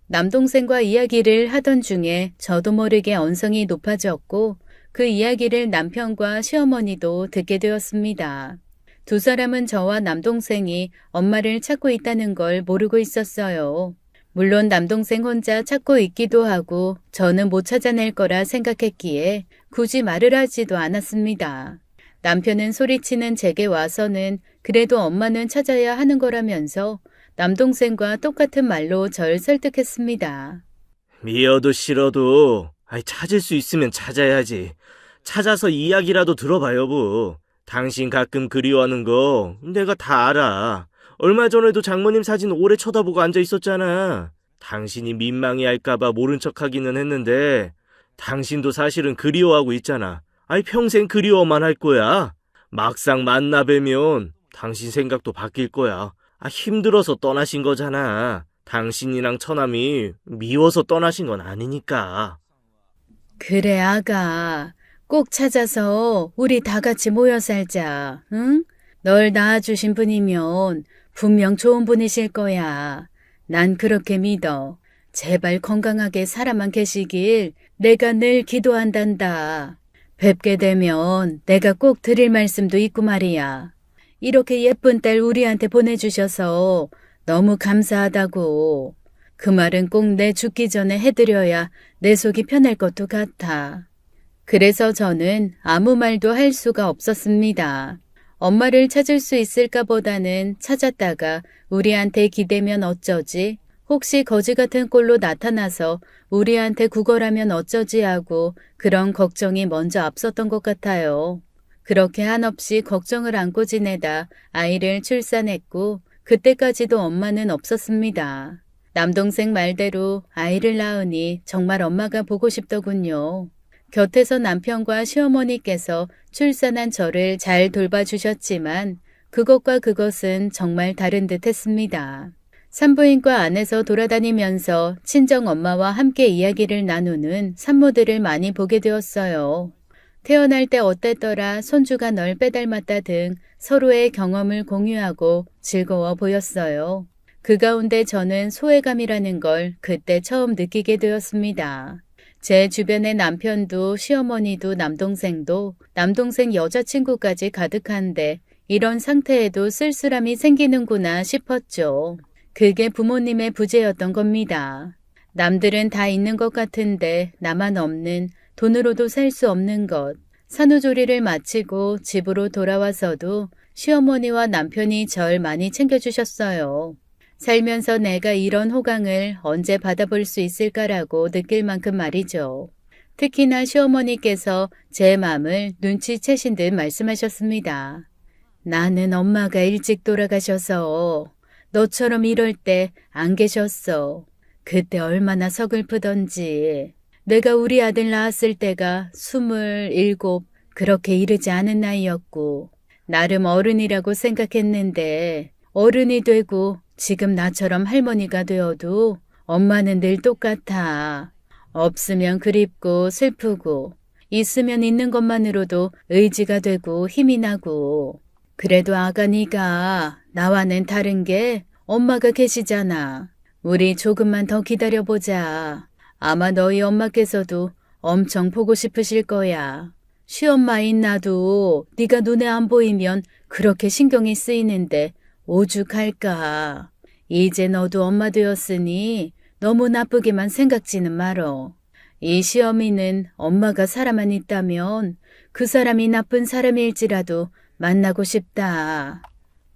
남동생과 이야기를 하던 중에 저도 모르게 언성이 높아졌고 그 이야기를 남편과 시어머니도 듣게 되었습니다. 두 사람은 저와 남동생이 엄마를 찾고 있다는 걸 모르고 있었어요. 물론 남동생 혼자 찾고 있기도 하고 저는 못 찾아낼 거라 생각했기에 굳이 말을 하지도 않았습니다. 남편은 소리치는 제게 와서는 그래도 엄마는 찾아야 하는 거라면서 남동생과 똑같은 말로 절 설득했습니다. 미워도 싫어도 찾을 수 있으면 찾아야지. 찾아서 이야기라도 들어봐 여보. 당신 가끔 그리워하는 거 내가 다 알아. 얼마 전에도 장모님 사진 오래 쳐다보고 앉아 있었잖아. 당신이 민망해할까봐 모른 척하기는 했는데 당신도 사실은 그리워하고 있잖아. 평생 그리워만 할 거야. 막상 만나 뵈면 당신 생각도 바뀔 거야. 힘들어서 떠나신 거잖아. 당신이랑 처남이 미워서 떠나신 건 아니니까. 그래 아가. 꼭 찾아서 우리 다 같이 모여 살자. 응? 널 낳아주신 분이면 분명 좋은 분이실 거야. 난 그렇게 믿어. 제발 건강하게 살아만 계시길 내가 늘 기도한단다. 뵙게 되면 내가 꼭 드릴 말씀도 있고 말이야. 이렇게 예쁜 딸 우리한테 보내주셔서 너무 감사하다고. 그 말은 꼭 내 죽기 전에 해드려야 내 속이 편할 것도 같아. 그래서 저는 아무 말도 할 수가 없었습니다. 엄마를 찾을 수 있을까 보다는 찾았다가 우리한테 기대면 어쩌지? 혹시 거지 같은 꼴로 나타나서 우리한테 구걸하면 어쩌지 하고 그런 걱정이 먼저 앞섰던 것 같아요. 그렇게 한없이 걱정을 안고 지내다 아이를 출산했고 그때까지도 엄마는 없었습니다. 남동생 말대로 아이를 낳으니 정말 엄마가 보고 싶더군요. 곁에서 남편과 시어머니께서 출산한 저를 잘 돌봐주셨지만 그것과 그것은 정말 다른 듯 했습니다. 산부인과 안에서 돌아다니면서 친정엄마와 함께 이야기를 나누는 산모들을 많이 보게 되었어요. 태어날 때 어땠더라, 손주가 널 빼닮았다 등 서로의 경험을 공유하고 즐거워 보였어요. 그 가운데 저는 소외감이라는 걸 그때 처음 느끼게 되었습니다. 제 주변의 남편도 시어머니도 남동생도 남동생 여자친구까지 가득한데 이런 상태에도 쓸쓸함이 생기는구나 싶었죠. 그게 부모님의 부재였던 겁니다. 남들은 다 있는 것 같은데 나만 없는, 돈으로도 살 수 없는 것. 산후조리를 마치고 집으로 돌아와서도 시어머니와 남편이 절 많이 챙겨주셨어요. 살면서 내가 이런 호강을 언제 받아볼 수 있을까라고 느낄 만큼 말이죠. 특히나 시어머니께서 제 마음을 눈치채신 듯 말씀하셨습니다. 나는 엄마가 일찍 돌아가셔서 너처럼 이럴 때 안 계셨어. 그때 얼마나 서글프던지. 내가 우리 아들 낳았을 때가 27, 그렇게 이르지 않은 나이였고 나름 어른이라고 생각했는데 어른이 되고 지금 나처럼 할머니가 되어도 엄마는 늘 똑같아. 없으면 그립고 슬프고 있으면 있는 것만으로도 의지가 되고 힘이 나고. 그래도 아가니가 나와는 다른 게 엄마가 계시잖아. 우리 조금만 더 기다려보자. 아마 너희 엄마께서도 엄청 보고 싶으실 거야. 시엄마인 나도 네가 눈에 안 보이면 그렇게 신경이 쓰이는데 오죽할까. 이제 너도 엄마 되었으니 너무 나쁘게만 생각지는 말어. 이 시어미는 엄마가 사람만 있다면 그 사람이 나쁜 사람일지라도 만나고 싶다.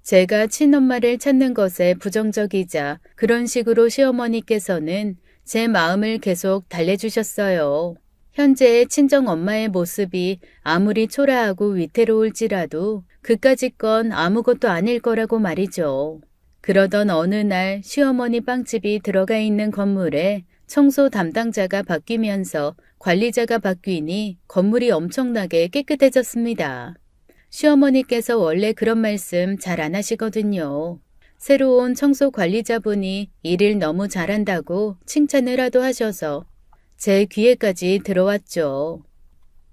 제가 친엄마를 찾는 것에 부정적이자 그런 식으로 시어머니께서는 제 마음을 계속 달래주셨어요. 현재의 친정엄마의 모습이 아무리 초라하고 위태로울지라도 그까짓 건 아무것도 아닐 거라고 말이죠. 그러던 어느 날 시어머니 빵집이 들어가 있는 건물에 청소 담당자가 바뀌면서 관리자가 바뀌니 건물이 엄청나게 깨끗해졌습니다. 시어머니께서 원래 그런 말씀 잘 안 하시거든요. 새로 온 청소 관리자분이 일을 너무 잘한다고 칭찬을 하도 하셔서 제 귀에까지 들어왔죠.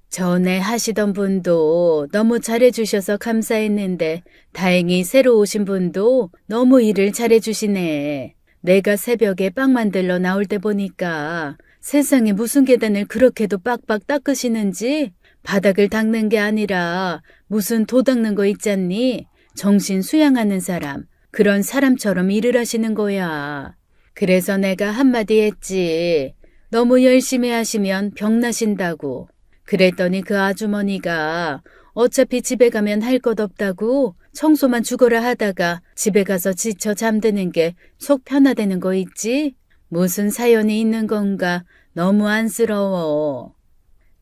전에 하시던 분도 너무 잘해주셔서 감사했는데 다행히 새로 오신 분도 너무 일을 잘해주시네. 내가 새벽에 빵 만들러 나올 때 보니까 세상에 무슨 계단을 그렇게도 빡빡 닦으시는지. 바닥을 닦는 게 아니라 무슨 도 닦는 거 있잖니? 정신 수양하는 사람, 그런 사람처럼 일을 하시는 거야. 그래서 내가 한마디 했지. 너무 열심히 하시면 병나신다고. 그랬더니 그 아주머니가 어차피 집에 가면 할 것 없다고 청소만 죽어라 하다가 집에 가서 지쳐 잠드는 게 속 편하다는 거 있지? 무슨 사연이 있는 건가 너무 안쓰러워.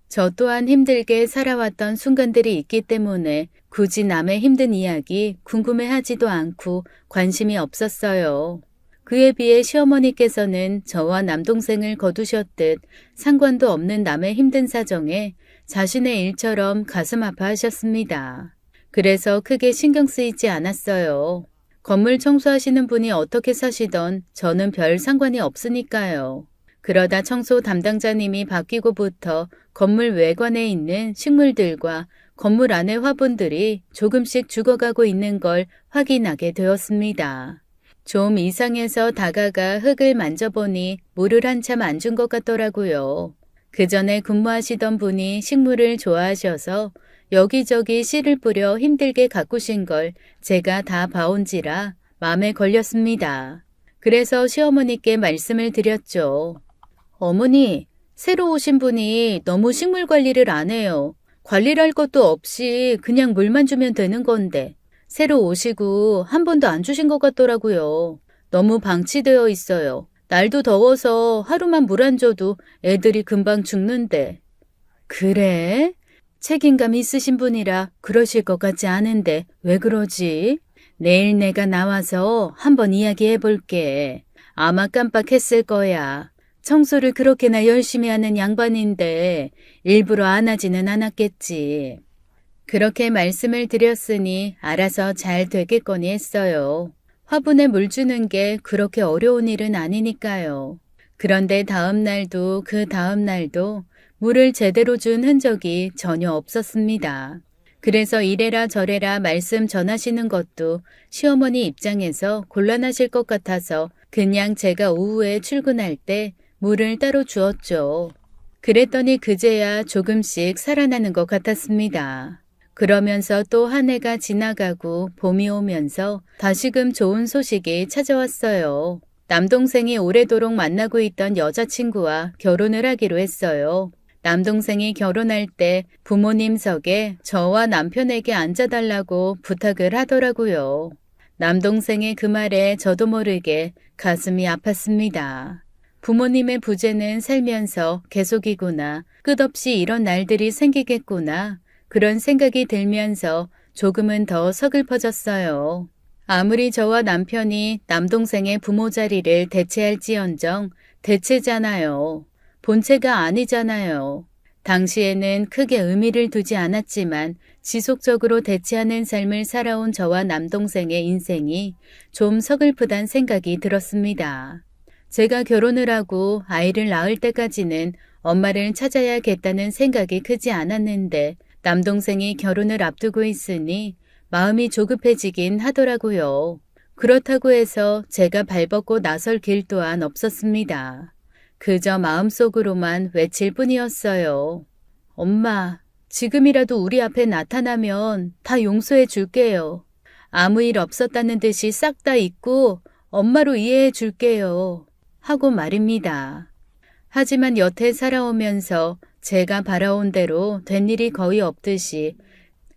저 또한 힘들게 살아왔던 순간들이 있기 때문에 굳이 남의 힘든 이야기 궁금해하지도 않고 관심이 없었어요. 그에 비해 시어머니께서는 저와 남동생을 거두셨듯 상관도 없는 남의 힘든 사정에 자신의 일처럼 가슴 아파하셨습니다. 그래서 크게 신경 쓰이지 않았어요. 건물 청소하시는 분이 어떻게 사시던 저는 별 상관이 없으니까요. 그러다 청소 담당자님이 바뀌고부터 건물 외관에 있는 식물들과 건물 안의 화분들이 조금씩 죽어가고 있는 걸 확인하게 되었습니다. 좀 이상해서 다가가 흙을 만져보니 물을 한참 안 준 것 같더라고요. 그 전에 근무하시던 분이 식물을 좋아하셔서 여기저기 씨를 뿌려 힘들게 가꾸신 걸 제가 다 봐온지라 마음에 걸렸습니다. 그래서 시어머니께 말씀을 드렸죠. 어머니, 새로 오신 분이 너무 식물 관리를 안 해요. 관리를 할 것도 없이 그냥 물만 주면 되는 건데 새로 오시고 한 번도 안 주신 것 같더라고요. 너무 방치되어 있어요. 날도 더워서 하루만 물 안 줘도 애들이 금방 죽는데. 그래? 책임감 있으신 분이라 그러실 것 같지 않은데 왜 그러지? 내일 내가 나와서 한번 이야기해 볼게. 아마 깜빡했을 거야. 청소를 그렇게나 열심히 하는 양반인데 일부러 안 하지는 않았겠지. 그렇게 말씀을 드렸으니 알아서 잘 되겠거니 했어요. 화분에 물 주는 게 그렇게 어려운 일은 아니니까요. 그런데 다음 날도 그 다음 날도 물을 제대로 준 흔적이 전혀 없었습니다. 그래서 이래라 저래라 말씀 전하시는 것도 시어머니 입장에서 곤란하실 것 같아서 그냥 제가 오후에 출근할 때 물을 따로 주었죠. 그랬더니 그제야 조금씩 살아나는 것 같았습니다. 그러면서 또 한 해가 지나가고 봄이 오면서 다시금 좋은 소식이 찾아왔어요. 남동생이 오래도록 만나고 있던 여자친구와 결혼을 하기로 했어요. 남동생이 결혼할 때 부모님 석에 저와 남편에게 앉아달라고 부탁을 하더라고요. 남동생의 그 말에 저도 모르게 가슴이 아팠습니다. 부모님의 부재는 살면서 계속이구나. 끝없이 이런 날들이 생기겠구나. 그런 생각이 들면서 조금은 더 서글퍼졌어요. 아무리 저와 남편이 남동생의 부모 자리를 대체할지언정 대체잖아요. 본체가 아니잖아요. 당시에는 크게 의미를 두지 않았지만 지속적으로 대체하는 삶을 살아온 저와 남동생의 인생이 좀 서글프단 생각이 들었습니다. 제가 결혼을 하고 아이를 낳을 때까지는 엄마를 찾아야겠다는 생각이 크지 않았는데 남동생이 결혼을 앞두고 있으니 마음이 조급해지긴 하더라고요. 그렇다고 해서 제가 발벗고 나설 길 또한 없었습니다. 그저 마음속으로만 외칠 뿐이었어요. 엄마, 지금이라도 우리 앞에 나타나면 다 용서해 줄게요. 아무 일 없었다는 듯이 싹 다 잊고 엄마로 이해해 줄게요. 하고 말입니다. 하지만 여태 살아오면서 제가 바라온 대로 된 일이 거의 없듯이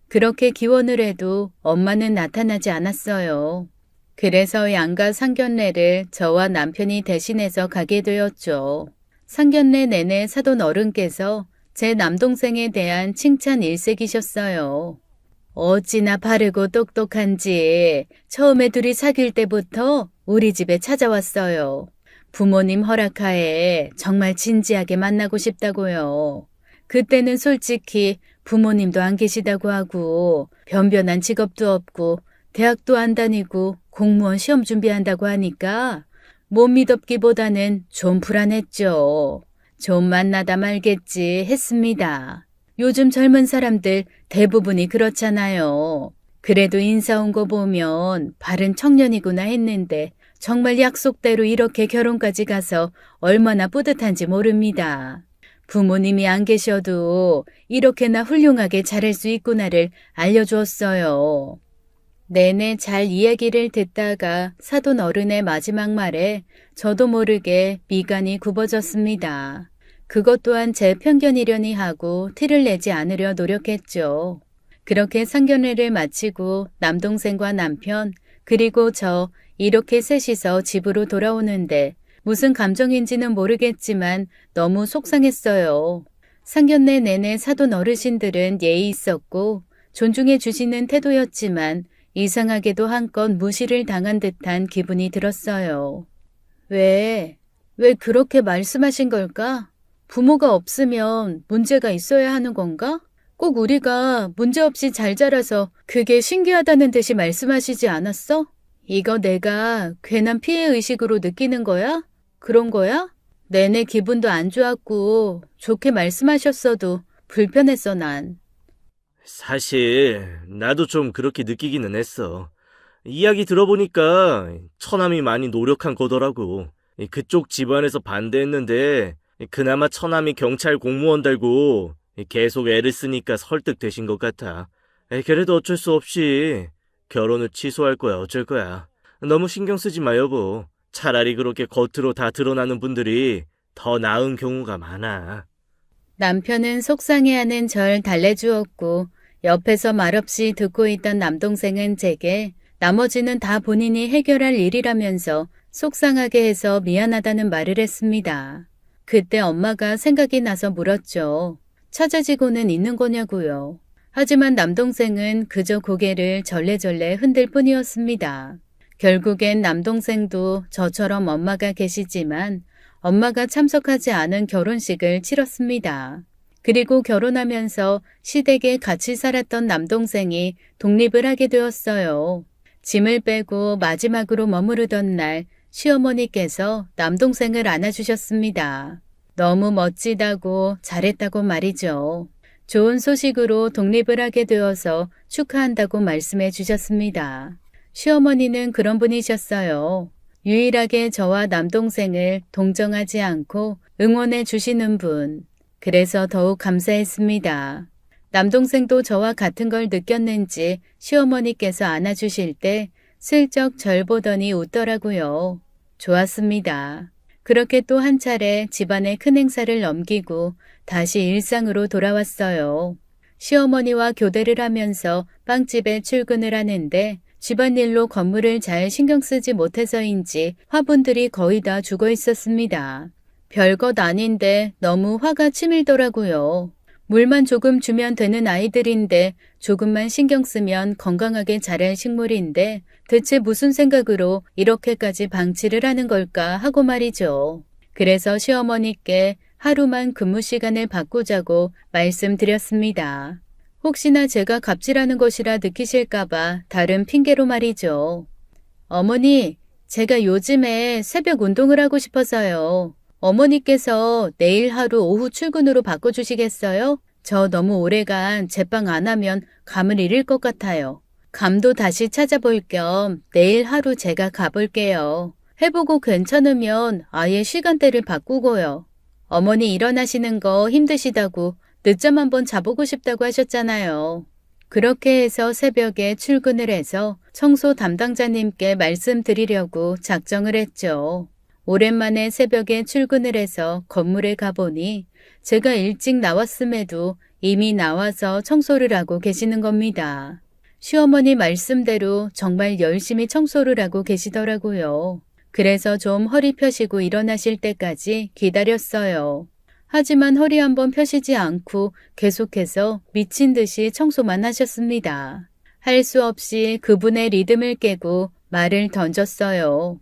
그렇게 기원을 해도 엄마는 나타나지 않았어요. 그래서 양가 상견례를 저와 남편이 대신해서 가게 되었죠. 상견례 내내 사돈 어른께서 제 남동생에 대한 칭찬 일색이셨어요. 어찌나 바르고 똑똑한지 처음에 둘이 사귈 때부터 우리 집에 찾아왔어요. 부모님 허락하에 정말 진지하게 만나고 싶다고요. 그때는 솔직히 부모님도 안 계시다고 하고 변변한 직업도 없고 대학도 안 다니고 공무원 시험 준비한다고 하니까 못 믿었기보다는 좀 불안했죠. 좀 만나다 말겠지 했습니다. 요즘 젊은 사람들 대부분이 그렇잖아요. 그래도 인사 온 거 보면 바른 청년이구나 했는데 정말 약속대로 이렇게 결혼까지 가서 얼마나 뿌듯한지 모릅니다. 부모님이 안 계셔도 이렇게나 훌륭하게 잘할 수 있구나를 알려주었어요. 내내 잘 이야기를 듣다가 사돈 어른의 마지막 말에 저도 모르게 미간이 굽어졌습니다. 그것 또한 제 편견이려니 하고 티를 내지 않으려 노력했죠. 그렇게 상견례를 마치고 남동생과 남편 그리고 저 이렇게 셋이서 집으로 돌아오는데 무슨 감정인지는 모르겠지만 너무 속상했어요. 상견례 내내 사돈 어르신들은 예의 있었고 존중해 주시는 태도였지만 이상하게도 한껏 무시를 당한 듯한 기분이 들었어요. 왜 그렇게 말씀하신 걸까? 부모가 없으면 문제가 있어야 하는 건가? 꼭 우리가 문제없이 잘 자라서 그게 신기하다는 듯이 말씀하시지 않았어? 이거 내가 괜한 피해의식으로 느끼는 거야? 그런 거야? 내내 기분도 안 좋았고 좋게 말씀하셨어도 불편했어 난. 사실 나도 좀 그렇게 느끼기는 했어. 이야기 들어보니까 처남이 많이 노력한 거더라고. 그쪽 집안에서 반대했는데 그나마 처남이 경찰 공무원 달고 계속 애를 쓰니까 설득되신 것 같아. 그래도 어쩔 수 없이 결혼을 취소할 거야 어쩔 거야. 너무 신경 쓰지 마 여보. 차라리 그렇게 겉으로 다 드러나는 분들이 더 나은 경우가 많아. 남편은 속상해하는 절 달래주었고 옆에서 말없이 듣고 있던 남동생은 제게 나머지는 다 본인이 해결할 일이라면서 속상하게 해서 미안하다는 말을 했습니다. 그때 엄마가 생각이 나서 물었죠. 찾아지고는 있는 거냐고요. 하지만 남동생은 그저 고개를 절레절레 흔들 뿐이었습니다. 결국엔 남동생도 저처럼 엄마가 계시지만 엄마가 참석하지 않은 결혼식을 치렀습니다. 그리고 결혼하면서 시댁에 같이 살았던 남동생이 독립을 하게 되었어요. 짐을 빼고 마지막으로 머무르던 날 시어머니께서 남동생을 안아주셨습니다. 너무 멋지다고 잘했다고 말이죠. 좋은 소식으로 독립을 하게 되어서 축하한다고 말씀해 주셨습니다. 시어머니는 그런 분이셨어요. 유일하게 저와 남동생을 동정하지 않고 응원해 주시는 분. 그래서 더욱 감사했습니다. 남동생도 저와 같은 걸 느꼈는지 시어머니께서 안아주실 때 슬쩍 절 보더니 웃더라고요. 좋았습니다. 그렇게 또 한 차례 집안의 큰 행사를 넘기고 다시 일상으로 돌아왔어요. 시어머니와 교대를 하면서 빵집에 출근을 하는데 집안일로 건물을 잘 신경 쓰지 못해서인지 화분들이 거의 다 죽어 있었습니다. 별것 아닌데 너무 화가 치밀더라고요. 물만 조금 주면 되는 아이들인데 조금만 신경 쓰면 건강하게 자랄 식물인데 대체 무슨 생각으로 이렇게까지 방치를 하는 걸까 하고 말이죠. 그래서 시어머니께 하루만 근무 시간을 바꾸자고 말씀드렸습니다. 혹시나 제가 갑질하는 것이라 느끼실까봐 다른 핑계로 말이죠. 어머니, 제가 요즘에 새벽 운동을 하고 싶어서요. 어머니께서 내일 하루 오후 출근으로 바꿔주시겠어요? 저 너무 오래간 제빵 안 하면 감을 잃을 것 같아요. 감도 다시 찾아볼 겸 내일 하루 제가 가볼게요. 해보고 괜찮으면 아예 시간대를 바꾸고요. 어머니 일어나시는 거 힘드시다고 늦잠 한번 자보고 싶다고 하셨잖아요. 그렇게 해서 새벽에 출근을 해서 청소 담당자님께 말씀드리려고 작정을 했죠. 오랜만에 새벽에 출근을 해서 건물에 가보니 제가 일찍 나왔음에도 이미 나와서 청소를 하고 계시는 겁니다. 시어머니 말씀대로 정말 열심히 청소를 하고 계시더라고요. 그래서 좀 허리 펴시고 일어나실 때까지 기다렸어요. 하지만 허리 한번 펴시지 않고 계속해서 미친 듯이 청소만 하셨습니다. 할 수 없이 그분의 리듬을 깨고 말을 던졌어요.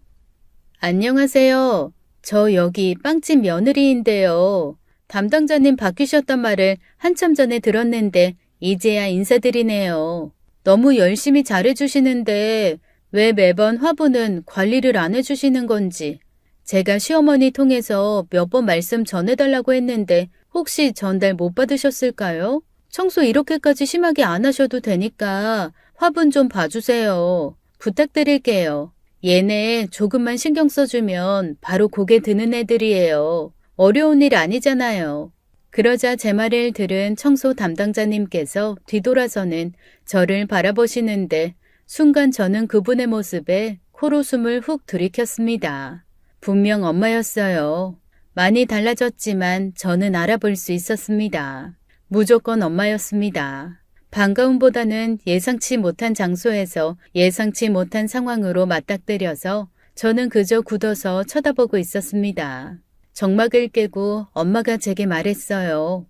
안녕하세요. 저 여기 빵집 며느리인데요. 담당자님 바뀌셨단 말을 한참 전에 들었는데 이제야 인사드리네요. 너무 열심히 잘해주시는데 왜 매번 화분은 관리를 안 해주시는 건지. 제가 시어머니 통해서 몇 번 말씀 전해달라고 했는데 혹시 전달 못 받으셨을까요? 청소 이렇게까지 심하게 안 하셔도 되니까 화분 좀 봐주세요. 부탁드릴게요. 얘네 조금만 신경 써주면 바로 고개 드는 애들이에요. 어려운 일 아니잖아요. 그러자 제 말을 들은 청소 담당자님께서 뒤돌아서는 저를 바라보시는데 순간 저는 그분의 모습에 코로 숨을 훅 들이켰습니다. 분명 엄마였어요. 많이 달라졌지만 저는 알아볼 수 있었습니다. 무조건 엄마였습니다. 반가움보다는 예상치 못한 장소에서 예상치 못한 상황으로 맞닥뜨려서 저는 그저 굳어서 쳐다보고 있었습니다. 정막을 깨고 엄마가 제게 말했어요.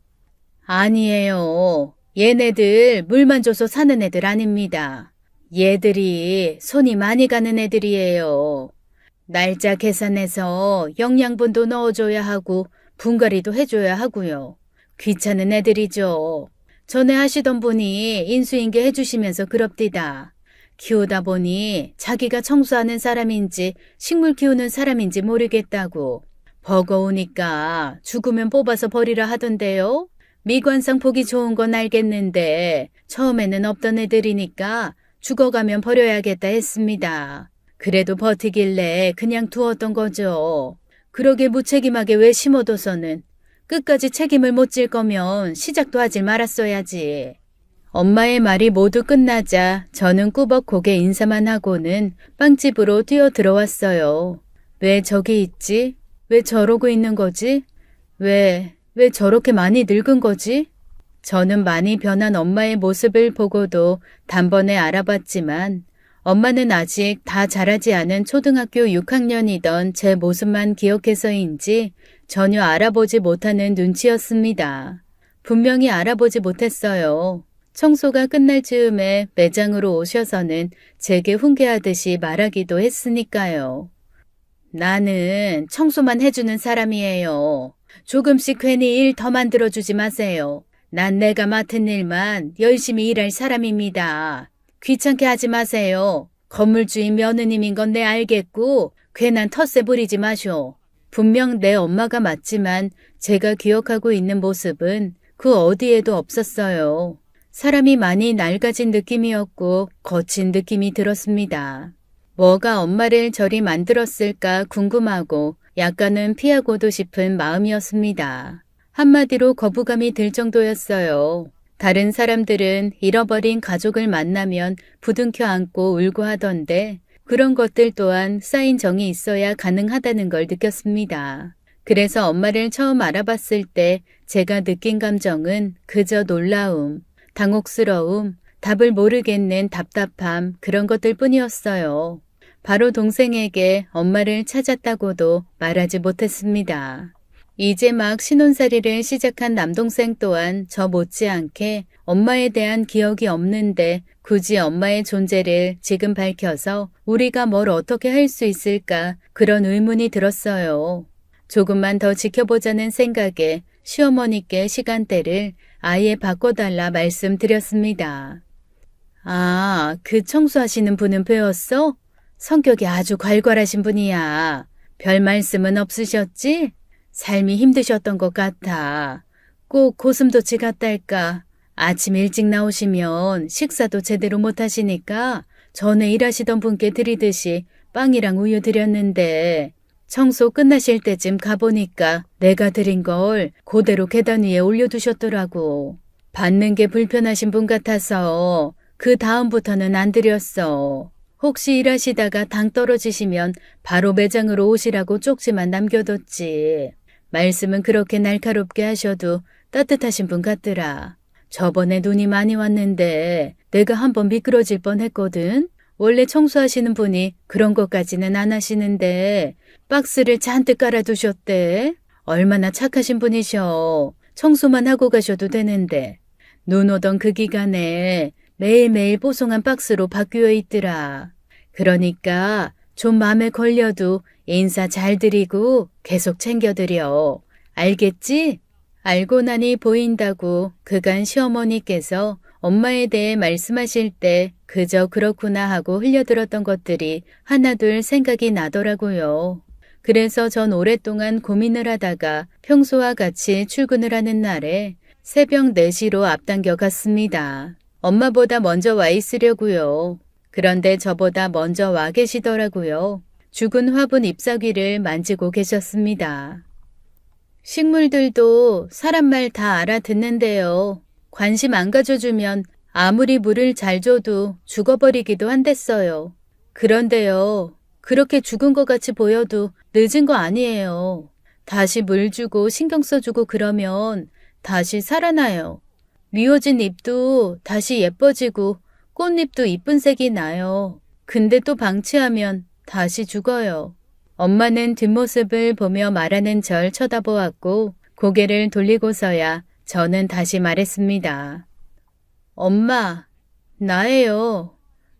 아니에요. 얘네들 물만 줘서 사는 애들 아닙니다. 얘들이 손이 많이 가는 애들이에요. 날짜 계산해서 영양분도 넣어줘야 하고 분갈이도 해줘야 하고요. 귀찮은 애들이죠. 전에 하시던 분이 인수인계 해주시면서 그럽디다. 키우다 보니 자기가 청소하는 사람인지 식물 키우는 사람인지 모르겠다고. 버거우니까 죽으면 뽑아서 버리라 하던데요. 미관상 보기 좋은 건 알겠는데 처음에는 없던 애들이니까 죽어가면 버려야겠다 했습니다. 그래도 버티길래 그냥 두었던 거죠. 그러게 무책임하게 왜 심어둬서는. 끝까지 책임을 못 질 거면 시작도 하질 말았어야지. 엄마의 말이 모두 끝나자 저는 꾸벅 고개 인사만 하고는 빵집으로 뛰어 들어왔어요. 왜 저기 있지? 왜 저러고 있는 거지? 왜 저렇게 많이 늙은 거지? 저는 많이 변한 엄마의 모습을 보고도 단번에 알아봤지만 엄마는 아직 다 자라지 않은 초등학교 6학년이던 제 모습만 기억해서인지 전혀 알아보지 못하는 눈치였습니다. 분명히 알아보지 못했어요. 청소가 끝날 즈음에 매장으로 오셔서는 제게 훈계하듯이 말하기도 했으니까요. 나는 청소만 해주는 사람이에요. 조금씩 괜히 일 더 만들어주지 마세요. 난 내가 맡은 일만 열심히 일할 사람입니다. 귀찮게 하지 마세요. 건물주인 며느님인 건 내 알겠고 괜한 텃세 부리지 마쇼. 분명 내 엄마가 맞지만 제가 기억하고 있는 모습은 그 어디에도 없었어요. 사람이 많이 낡아진 느낌이었고 거친 느낌이 들었습니다. 뭐가 엄마를 저리 만들었을까 궁금하고 약간은 피하고도 싶은 마음이었습니다. 한마디로 거부감이 들 정도였어요. 다른 사람들은 잃어버린 가족을 만나면 부둥켜 안고 울고 하던데 그런 것들 또한 쌓인 정이 있어야 가능하다는 걸 느꼈습니다. 그래서 엄마를 처음 알아봤을 때 제가 느낀 감정은 그저 놀라움, 당혹스러움, 답을 모르겠는 답답함 그런 것들 뿐이었어요. 바로 동생에게 엄마를 찾았다고도 말하지 못했습니다. 이제 막 신혼살이를 시작한 남동생 또한 저 못지않게 엄마에 대한 기억이 없는데 굳이 엄마의 존재를 지금 밝혀서 우리가 뭘 어떻게 할 수 있을까 그런 의문이 들었어요. 조금만 더 지켜보자는 생각에 시어머니께 시간대를 아예 바꿔달라 말씀드렸습니다. 아, 그 청소하시는 분은 배웠어? 성격이 아주 괄괄하신 분이야. 별 말씀은 없으셨지? 삶이 힘드셨던 것 같아. 꼭 고슴도치 같달까. 아침 일찍 나오시면 식사도 제대로 못 하시니까 전에 일하시던 분께 드리듯이 빵이랑 우유 드렸는데 청소 끝나실 때쯤 가보니까 내가 드린 걸 그대로 계단 위에 올려두셨더라고. 받는 게 불편하신 분 같아서 그 다음부터는 안 드렸어. 혹시 일하시다가 당 떨어지시면 바로 매장으로 오시라고 쪽지만 남겨뒀지. 말씀은 그렇게 날카롭게 하셔도 따뜻하신 분 같더라. 저번에 눈이 많이 왔는데 내가 한번 미끄러질 뻔했거든. 원래 청소하시는 분이 그런 것까지는 안 하시는데 박스를 잔뜩 깔아두셨대. 얼마나 착하신 분이셔. 청소만 하고 가셔도 되는데. 눈 오던 그 기간에 매일매일 뽀송한 박스로 바뀌어 있더라. 그러니까 좀 마음에 걸려도 인사 잘 드리고 계속 챙겨드려. 알겠지? 알고 나니 보인다고 그간 시어머니께서 엄마에 대해 말씀하실 때 그저 그렇구나 하고 흘려들었던 것들이 하나둘 생각이 나더라고요. 그래서 전 오랫동안 고민을 하다가 평소와 같이 출근을 하는 날에 새벽 4시로 앞당겨 갔습니다. 엄마보다 먼저 와 있으려고요. 그런데 저보다 먼저 와 계시더라고요. 죽은 화분 잎사귀를 만지고 계셨습니다. 식물들도 사람 말 다 알아듣는데요. 관심 안 가져주면 아무리 물을 잘 줘도 죽어버리기도 한댔어요. 그런데요, 그렇게 죽은 것 같이 보여도 늦은 거 아니에요. 다시 물 주고 신경 써주고 그러면 다시 살아나요. 미워진 잎도 다시 예뻐지고 꽃잎도 이쁜 색이 나요. 근데 또 방치하면 다시 죽어요. 엄마는 뒷모습을 보며 말하는 절 쳐다보았고 고개를 돌리고서야 저는 다시 말했습니다. 엄마, 나예요.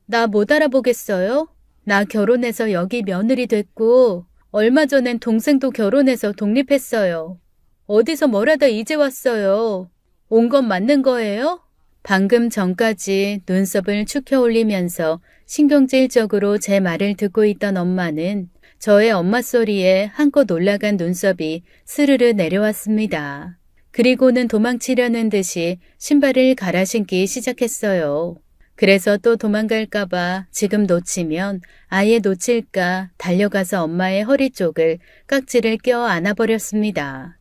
나 못 알아보겠어요? 나 결혼해서 여기 며느리 됐고 얼마 전엔 동생도 결혼해서 독립했어요. 어디서 뭘 하다 이제 왔어요. 온 건 맞는 거예요? 방금 전까지 눈썹을 축혀 올리면서 신경질적으로 제 말을 듣고 있던 엄마는 저의 엄마 소리에 한껏 올라간 눈썹이 스르르 내려왔습니다. 그리고는 도망치려는 듯이 신발을 갈아 신기 시작했어요. 그래서 또 도망갈까봐 지금 놓치면 아예 놓칠까 달려가서 엄마의 허리 쪽을 깍지를 껴 안아버렸습니다.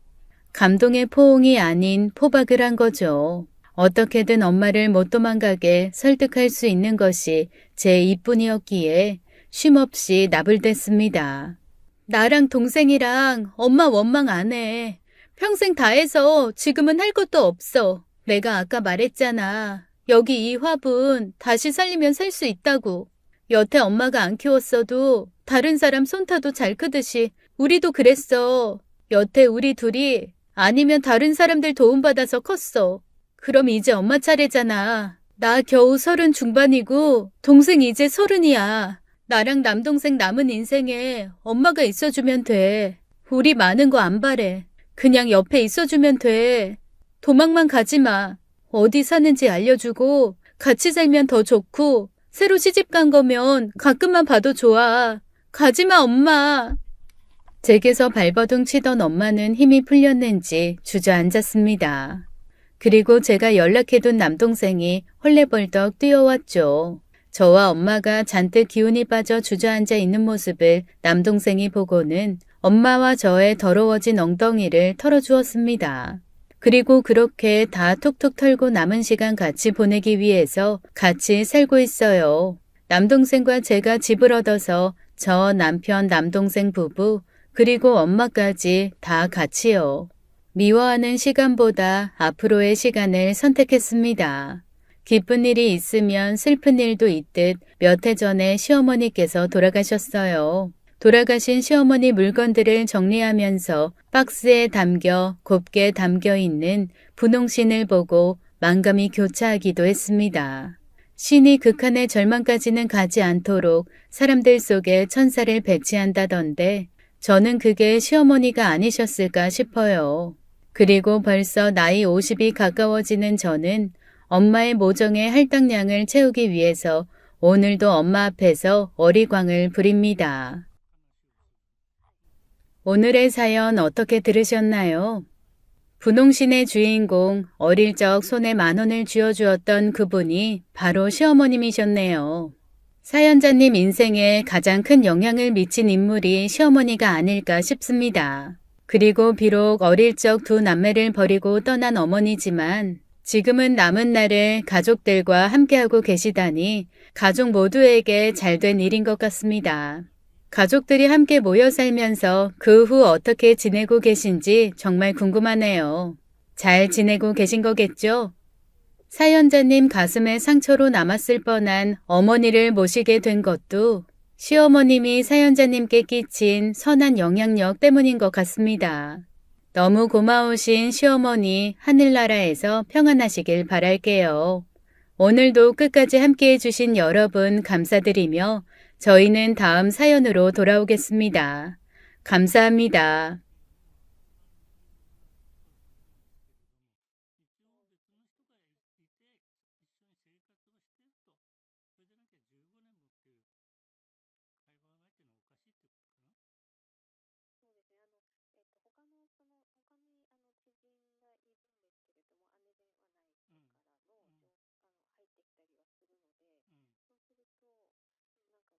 감동의 포옹이 아닌 포박을 한 거죠. 어떻게든 엄마를 못 도망가게 설득할 수 있는 것이 제 이뿐이었기에 쉼없이 나불댔습니다. 나랑 동생이랑 엄마 원망 안 해. 평생 다 해서 지금은 할 것도 없어. 내가 아까 말했잖아. 여기 이 화분 다시 살리면 살 수 있다고. 여태 엄마가 안 키웠어도 다른 사람 손 타도 잘 크듯이 우리도 그랬어. 여태 우리 둘이 아니면 다른 사람들 도움받아서 컸어. 그럼 이제 엄마 차례잖아. 나 겨우 30 중반이고 동생 이제 30이야. 나랑 남동생 남은 인생에 엄마가 있어주면 돼. 우리 많은 거 안 바래. 그냥 옆에 있어주면 돼. 도망만 가지 마. 어디 사는지 알려주고 같이 살면 더 좋고 새로 시집간 거면 가끔만 봐도 좋아. 가지마 엄마. 제게서 발버둥 치던 엄마는 힘이 풀렸는지 주저앉았습니다. 그리고 제가 연락해둔 남동생이 헐레벌떡 뛰어왔죠. 저와 엄마가 잔뜩 기운이 빠져 주저앉아 있는 모습을 남동생이 보고는 엄마와 저의 더러워진 엉덩이를 털어주었습니다. 그리고 그렇게 다 톡톡 털고 남은 시간 같이 보내기 위해서 같이 살고 있어요. 남동생과 제가 집을 얻어서 저 남편 남동생 부부 그리고 엄마까지 다 같이요. 미워하는 시간보다 앞으로의 시간을 선택했습니다. 기쁜 일이 있으면 슬픈 일도 있듯 몇 해 전에 시어머니께서 돌아가셨어요. 돌아가신 시어머니 물건들을 정리하면서 박스에 담겨 곱게 담겨 있는 분홍신을 보고 만감이 교차하기도 했습니다. 신이 극한의 절망까지는 가지 않도록 사람들 속에 천사를 배치한다던데 저는 그게 시어머니가 아니셨을까 싶어요. 그리고 벌써 나이 50이 가까워지는 저는 엄마의 모정의 할당량을 채우기 위해서 오늘도 엄마 앞에서 어리광을 부립니다. 오늘의 사연 어떻게 들으셨나요? 분홍신의 주인공, 어릴 적 손에 10,000원을 쥐어주었던 그분이 바로 시어머님이셨네요. 사연자님 인생에 가장 큰 영향을 미친 인물이 시어머니가 아닐까 싶습니다. 그리고 비록 어릴 적 두 남매를 버리고 떠난 어머니지만 지금은 남은 날을 가족들과 함께하고 계시다니 가족 모두에게 잘된 일인 것 같습니다. 가족들이 함께 모여 살면서 그 후 어떻게 지내고 계신지 정말 궁금하네요. 잘 지내고 계신 거겠죠? 사연자님 가슴에 상처로 남았을 뻔한 어머니를 모시게 된 것도 시어머님이 사연자님께 끼친 선한 영향력 때문인 것 같습니다. 너무 고마우신 시어머니 하늘나라에서 평안하시길 바랄게요. 오늘도 끝까지 함께해 주신 여러분 감사드리며 저희는 다음 사연으로 돌아오겠습니다. 감사합니다.